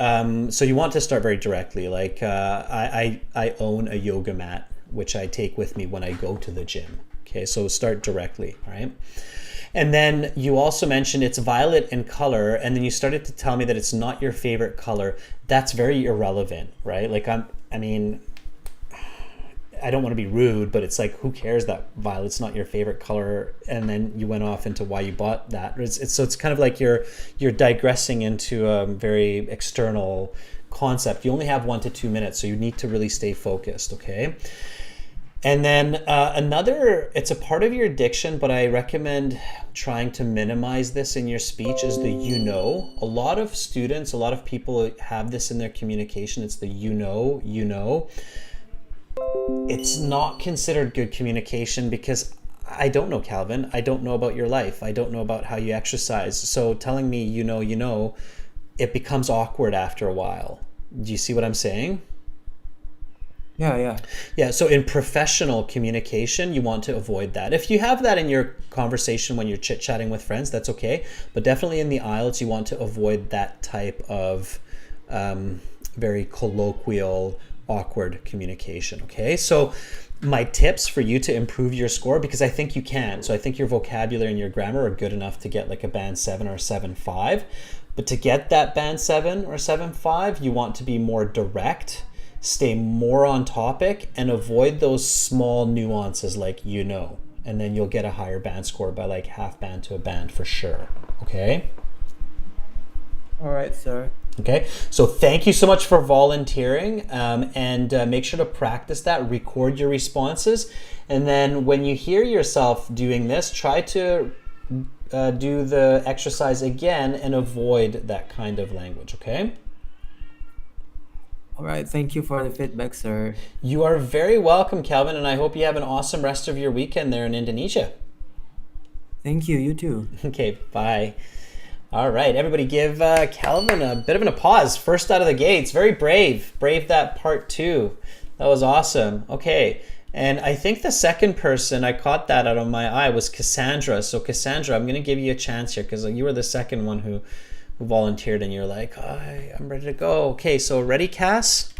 so you want to start very directly, like I own a yoga mat which I take with me when I go to the gym. Okay, so start directly. All right. And then you also mentioned it's violet in color, and then you started to tell me that it's not your favorite color. That's very irrelevant, right? Like I mean, I don't want to be rude, but it's like, who cares that violet's not your favorite color? And then you went off into why you bought that. So it's kind of like you're digressing into a very external concept. You only have 1 to 2 minutes, so you need to really stay focused, okay? And then it's a part of your diction, but I recommend trying to minimize this in your speech, is the you know. A lot of students, a lot of people have this in their communication. It's the you know, you know. It's not considered good communication because I don't know, Calvin. I don't know about your life. I don't know about how you exercise. So telling me you know, it becomes awkward after a while. Do you see what I'm saying? Yeah, yeah. Yeah, so in professional communication, you want to avoid that. If you have that in your conversation when you're chit-chatting with friends, that's okay. But definitely in the IELTS, you want to avoid that type of very colloquial, awkward communication, okay? So my tips for you to improve your score, because I think you can. So I think your vocabulary and your grammar are good enough to get like a band 7 or 7.5. But to get that band 7 or 7.5, you want to be more direct, stay more on topic, and avoid those small nuances like you know. And then you'll get a higher band score by like half band to a band for sure. Okay? All right, sir. Okay, so thank you so much for volunteering, and make sure to practice that, record your responses, and then when you hear yourself doing this, try to do the exercise again and avoid that kind of language, okay? All right, thank you for the feedback, sir. You are very welcome, Calvin, and I hope you have an awesome rest of your weekend there in Indonesia. Thank you, you too. Okay, bye. All right, everybody give Calvin a bit of an applause. First out of the gates, very brave. Brave that part 2. That was awesome. Okay, and I think the second person, I caught that out of my eye, was Cassandra. So Cassandra, I'm going to give you a chance here because you were the second one who volunteered and you're like, I'm ready to go. Okay, so ready, Cass?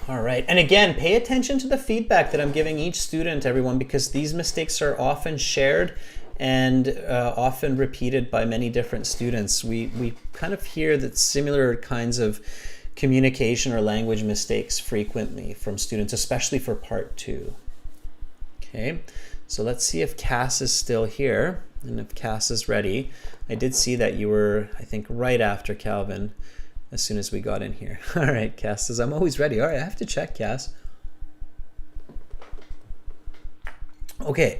All right, and again, pay attention to the feedback that I'm giving each student, everyone, because these mistakes are often shared and often repeated by many different students. We kind of hear that similar kinds of communication or language mistakes frequently from students, especially for part 2. Okay, so let's see if Cass is still here and if Cass is ready. I did see that you were, I think, right after Calvin as soon as we got in here. All right, Cass says, I'm always ready. All right, I have to check, Cass. Okay,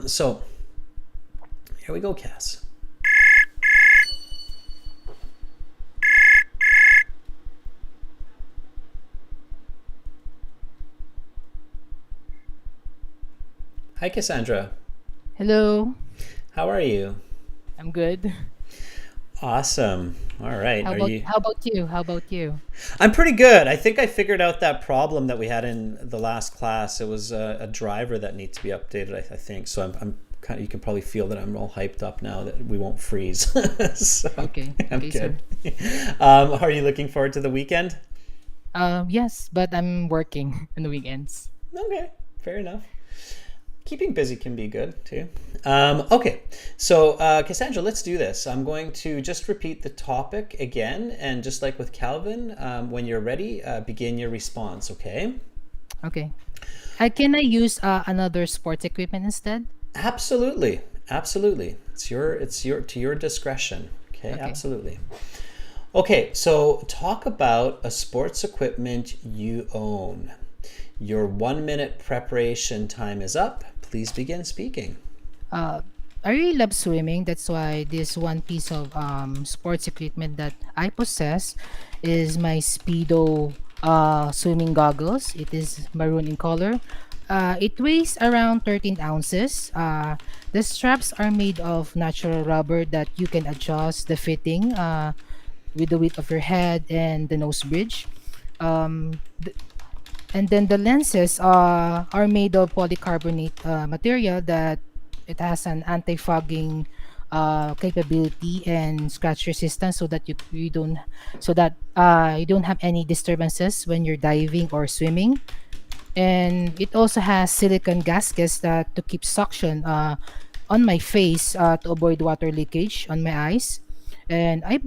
so here we go, Cass. Hi, Cassandra. Hello, How are you? I'm good. Awesome. All right. How about you? How about you? I'm pretty good. I think I figured out that problem that we had in the last class. It was a driver that needs to be updated, I think. So I'm kind of, you can probably feel that I'm all hyped up now that we won't freeze. So Okay, I'm okay, sir. good. Are you looking forward to the weekend? Yes, but I'm working on the weekends. Okay, fair enough. Keeping busy can be good too. Okay, so Cassandra, let's do this. I'm going to just repeat the topic again, and just like with Calvin, when you're ready, begin your response, okay? Okay. Can I use another sports equipment instead? Absolutely, absolutely. It's to your discretion. Okay, Okay. absolutely. Okay, so talk about a sports equipment you own. Your 1 minute preparation time is up. Please begin speaking. Uh, I really love swimming. That's why this one piece of sports equipment that I possess is my Speedo swimming goggles. It is maroon in color. It weighs around 13 ounces. The straps are made of natural rubber that you can adjust the fitting with the width of your head and the nose bridge. Um, and then the lenses are made of polycarbonate material that it has an anti-fogging capability and scratch resistance so that you don't you don't have any disturbances when you're diving or swimming. And it also has silicone gaskets that to keep suction on my face to avoid water leakage on my eyes. And I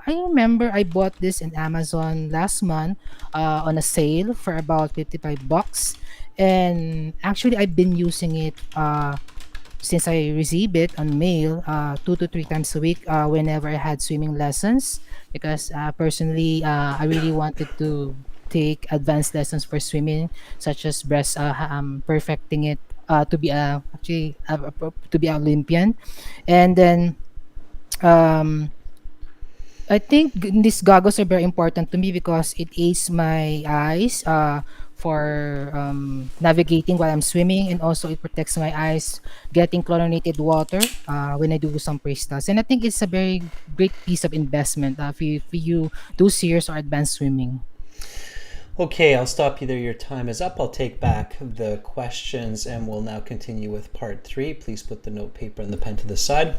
remember I bought this in Amazon last month on a sale for about $55. And actually I've been using it since I receive it on mail 2 to 3 times a week whenever I had swimming lessons, because personally I really wanted to take advanced lessons for swimming, such as perfecting it to be to be Olympian. And then um, I think these goggles are very important to me because it aids my eyes for navigating while I'm swimming, and also it protects my eyes getting chlorinated water when I do some freestyles. And I think it's a very great piece of investment if you do serious or advanced swimming. Okay, I'll stop you there. Your time is up. I'll take back the questions and we'll now continue with part 3. Please put the note paper and the pen to the side.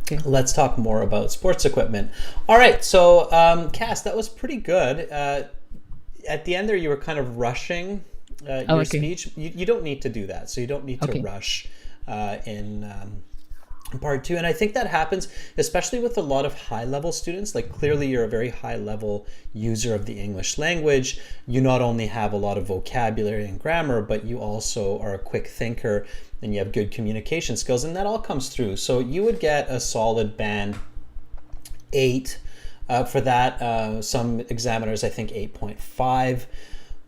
Okay. Let's talk more about sports equipment. All right, so Cass, that was pretty good. At the end there, you were kind of rushing Oh, your okay. speech. You don't need to do that. So you don't need to Okay. rush in part 2. And I think that happens especially with a lot of high level students. Like, clearly you're a very high level user of the English language. You not only have a lot of vocabulary and grammar, but you also are a quick thinker and you have good communication skills, and that all comes through. So you would get a solid band 8 for that. Some examiners, I think 8.5.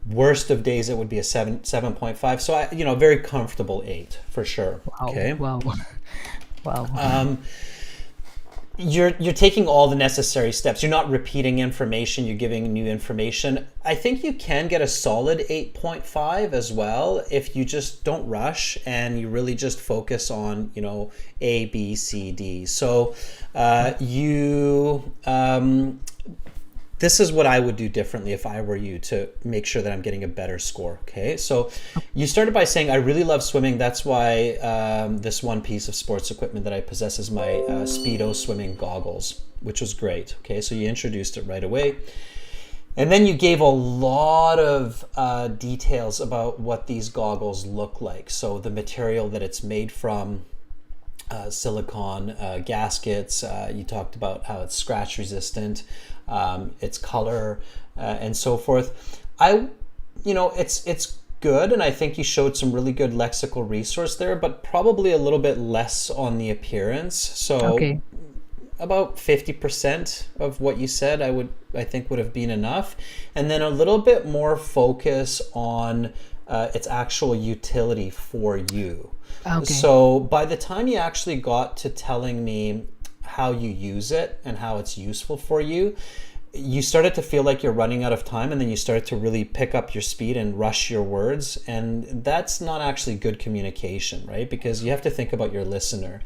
Worst of days, it would be a 7.5. So very comfortable 8 for sure. Wow. Okay. Wow. Wow. You're taking all the necessary steps. You're not repeating information. You're giving new information. I think you can get a solid 8.5 as well if you just don't rush and you really just focus on A, B, C, D. So this is what I would do differently if I were you to make sure that I'm getting a better score. Okay, so you started by saying, I really love swimming. That's why this one piece of sports equipment that I possess is my Speedo swimming goggles, which was great. Okay, so you introduced it right away. And then you gave a lot of details about what these goggles look like. So the material that it's made from, silicone gaskets. You talked about how it's scratch resistant, its color, and so forth. It's good, and I think you showed some really good lexical resource there, but probably a little bit less on the appearance. So Okay. about 50% of what you said I think would have been enough, and then a little bit more focus on its actual utility for you. Okay. So by the time you actually got to telling me how you use it and how it's useful for you, you started to feel like you're running out of time, and then you started to really pick up your speed and rush your words, and that's not actually good communication, right? Because you have to think about your listener.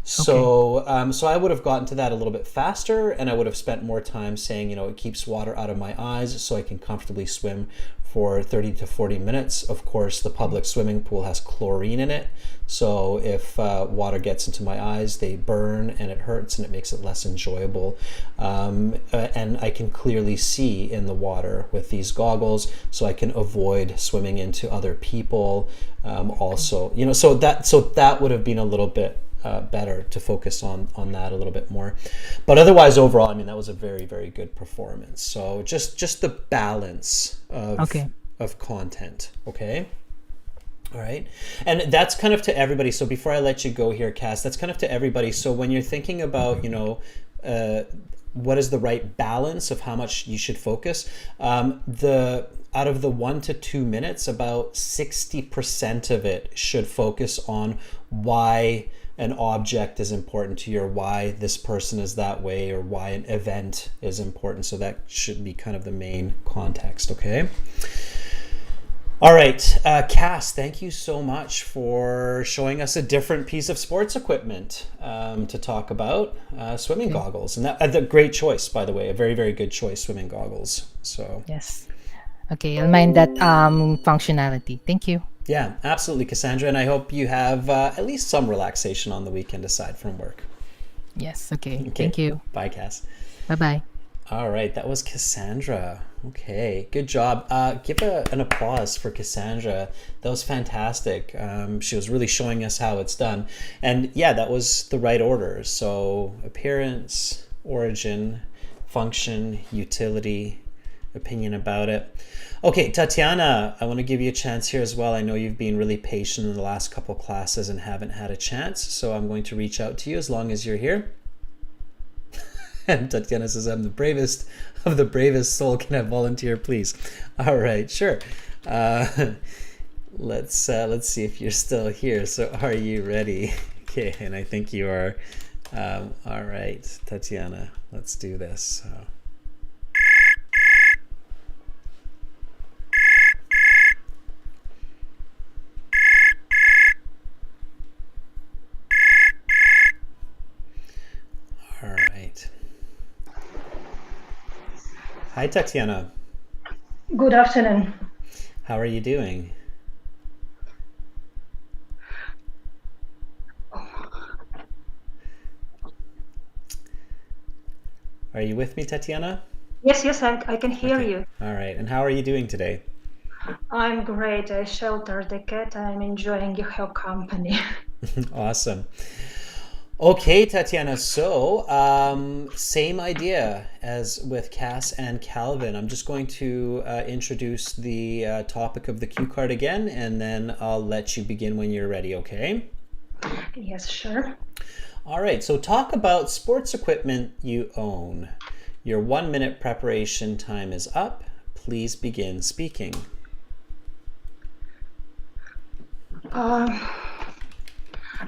So so I would have gotten to that a little bit faster, and I would have spent more time saying, it keeps water out of my eyes so I can comfortably swim for 30 to 40 minutes. Of course, the public swimming pool has chlorine in it. So if water gets into my eyes, they burn and it hurts and it makes it less enjoyable. And I can clearly see in the water with these goggles, so I can avoid swimming into other people. Also, so that would have been a little bit better to focus on that a little bit more. But otherwise, overall, I mean, that was a very, very good performance. So just the balance Okay. of content. Okay. All right. And that's kind of to everybody. So before I let you go here, Cass, that's kind of to everybody. So when you're thinking about, what is the right balance of how much you should focus, out of the 1 to 2 minutes, about 60% of it should focus on why an object is important to you, or why this person is that way, or why an event is important. So that should be kind of the main context. Okay. All right, Cass, thank you so much for showing us a different piece of sports equipment to talk about, swimming goggles. And that a great choice, by the way, a very, very good choice, swimming goggles. So Yes. Okay, I'll mind that functionality. Thank you. yeah, absolutely, Cassandra. And I hope you have at least some relaxation on the weekend aside from work. Yes. Okay. Okay. Thank you. Bye, Cass. Bye bye. All right, that was Cassandra. Okay, good job. Give an applause for Cassandra. That was fantastic. She was really showing us how it's done. And yeah, that was the right order. So appearance, origin, function, utility, opinion about it. Okay, Tatiana, I want to give you a chance here as well. I know you've been really patient in the last couple classes and haven't had a chance, so I'm going to reach out to you as long as you're here. And Tatiana says, I'm the bravest of the bravest soul. Can I volunteer, please? All right, sure. Let's see if you're still here. So are you ready? Okay, and I think you are. All right, Tatiana, let's do this. All right. Hi, Tatiana. Good afternoon. How are you doing? Are you with me, Tatiana? Yes, I can hear Okay. you. All right. And how are you doing today? I'm great. I sheltered the cat. I'm enjoying your company. Awesome. Okay, Tatiana. So, same idea as with Cass and Calvin. I'm just going to introduce the topic of the cue card again, and then I'll let you begin when you're ready, okay? Yes, sure. All right. So, talk about sports equipment you own. Your 1 minute preparation time is up. Please begin speaking.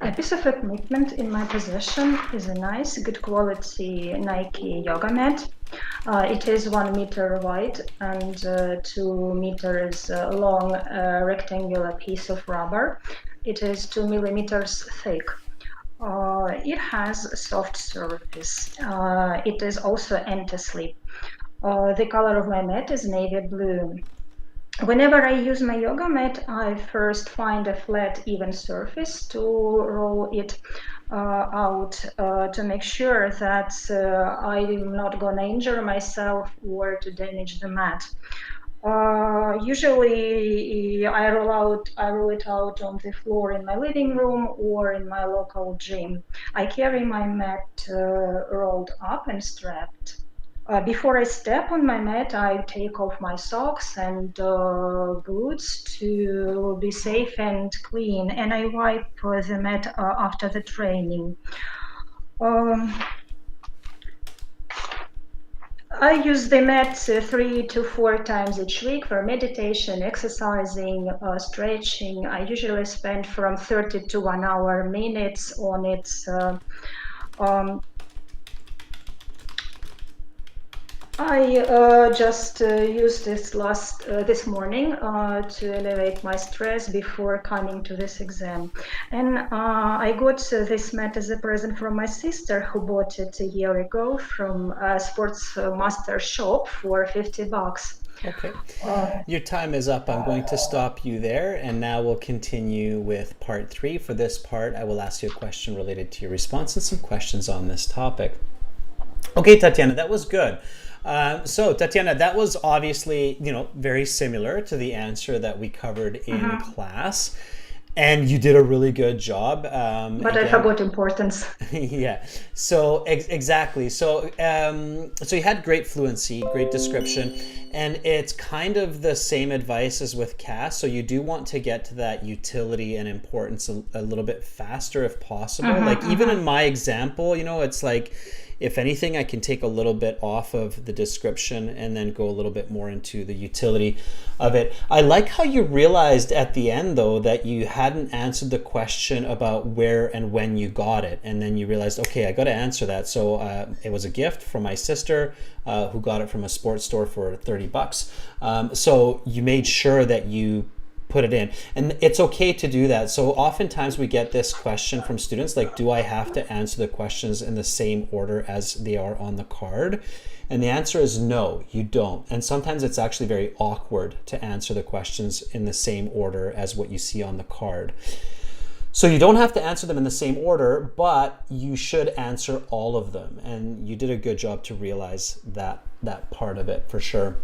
A piece of equipment in my possession is a nice, good quality Nike yoga mat. It is 1 meter wide and 2 meters long, rectangular piece of rubber. It is 2 millimeters thick. It has a soft surface. It is also anti-slip. The color of my mat is navy blue. Whenever I use my yoga mat, I first find a flat, even surface to roll it out to make sure that I'm not going to injure myself or to damage the mat. Usually, I roll it out on the floor in my living room or in my local gym. I carry my mat rolled up and strapped. Before I step on my mat, I take off my socks and boots to be safe and clean, and I wipe the mat after the training. Um, I use the mat 3 to 4 times each week for meditation, exercising, stretching. I usually spend from 30 to 1 hour minutes on it. Um, I just used this morning to elevate my stress before coming to this exam, and I got this mat as a present from my sister, who bought it a year ago from a Sports Master shop for $50. Okay. Your time is up. I'm going to stop you there, and now we'll continue with part 3. For this part, I will ask you a question related to your response and some questions on this topic. Okay, Tatiana, that was good. So, Tatiana, that was obviously, very similar to the answer that we covered in class. And you did a really good job. But I forgot importance. Yeah. So exactly. So so you had great fluency, great description, and it's kind of the same advice as with Cass. So you do want to get to that utility and importance a little bit faster if possible. Like even in my example, it's like, if anything, I can take a little bit off of the description and then go a little bit more into the utility of it. I like how you realized at the end, though, that you hadn't answered the question about where and when you got it. And then you realized, okay, I got to answer that. So it was a gift from my sister who got it from a sports store for $30. So you made sure that you put it in, and it's okay to do that. So oftentimes we get this question from students, like, do I have to answer the questions in the same order as they are on the card? And the answer is no, you don't. And sometimes it's actually very awkward to answer the questions in the same order as what you see on the card. So you don't have to answer them in the same order, but you should answer all of them. And you did a good job to realize that part of it for sure.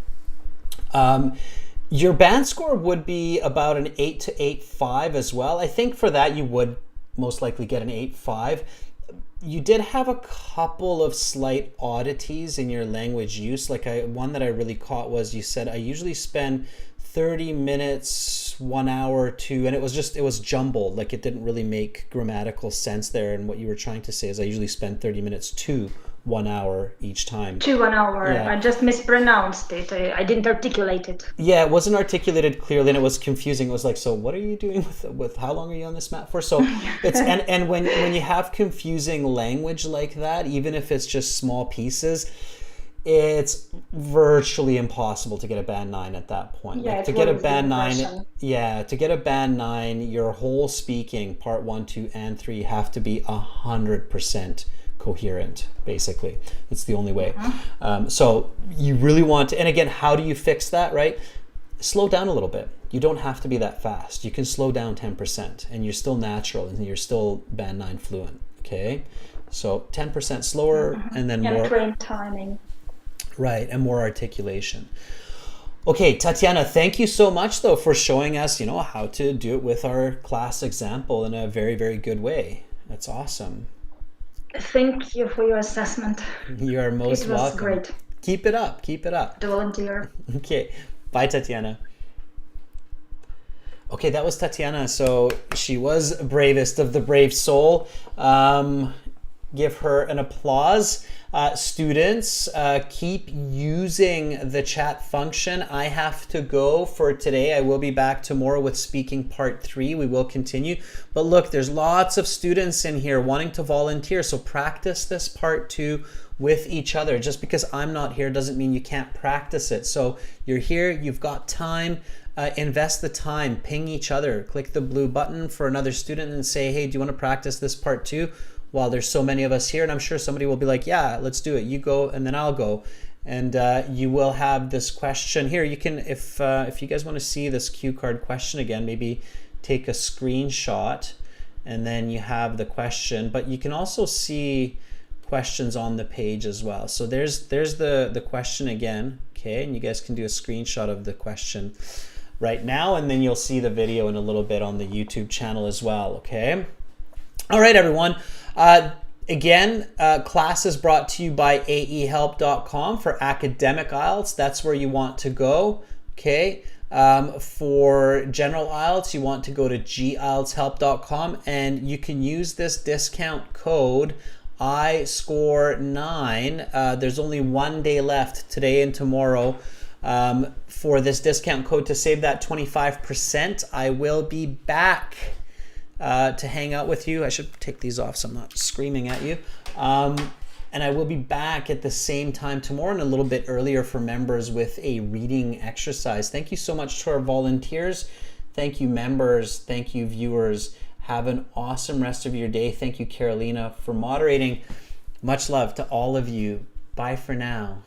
Your band score would be about an 8 to 8.5 as well. I think for that you would most likely get an 8.5. you did have a couple of slight oddities in your language use. Like one that I really caught was you said, I usually spend 30 minutes, 1 hour, 2, and it was jumbled. Like it didn't really make grammatical sense there. And what you were trying to say is I usually spend 30 minutes to 1 hour each time. To 1 hour. Yeah. I just mispronounced it. I didn't articulate it. Yeah, it wasn't articulated clearly, and it was confusing. It was like, so what are you doing with how long are you on this mat for? So it's and when you have confusing language like that, even if it's just small pieces, it's virtually impossible to get a band 9 at that point. Yeah, Like, to it get a was the band 9, impression. to get a band 9, your whole speaking, part 1, 2, and 3 have to be 100% coherent, basically. It's the only way. So you really want to, and again, how do you fix that, right? Slow down a little bit. You don't have to be that fast. You can slow down 10% and you're still natural and you're still band 9 fluent, okay? So 10% slower and then And more, train timing. right, and more articulation. Okay, Tatiana, thank you so much though for showing us, how to do it with our class example in a very, very good way. That's awesome. Thank you for your assessment. You are most It was welcome. great. Keep it up. Keep it up. The volunteer. Okay. Bye, Tatiana. Okay, that was Tatiana. So she was bravest of the brave soul. Give her an applause. Students, keep using the chat function. I have to go for today. I will be back tomorrow with speaking part 3. We will continue. But look, there's lots of students in here wanting to volunteer. So practice this part 2 with each other. Just because I'm not here doesn't mean you can't practice it. So you're here, you've got time. Invest the time, ping each other, click the blue button for another student and say, hey, do you want to practice this part 2? While there's so many of us here, and I'm sure somebody will be like, yeah, let's do it. You go and then I'll go. And you will have this question here. You can, if you guys want to see this cue card question again, maybe take a screenshot and then you have the question, but you can also see questions on the page as well. So there's the question again, okay? And you guys can do a screenshot of the question right now, and then you'll see the video in a little bit on the YouTube channel as well, okay? All right, everyone. Again, class is brought to you by aehelp.com for academic IELTS. That's where you want to go, okay? For general IELTS, you want to go to gieltshelp.com, and you can use this discount code IScore9. There's only 1 day left, today and tomorrow, for this discount code to save that 25%. I will be back to hang out with you. I should take these off so I'm not screaming at you. And I will be back at the same time tomorrow and a little bit earlier for members with a reading exercise. Thank you so much to our volunteers. Thank you, members. Thank you, viewers. Have an awesome rest of your day. Thank you, Carolina, for moderating. Much love to all of you. Bye for now.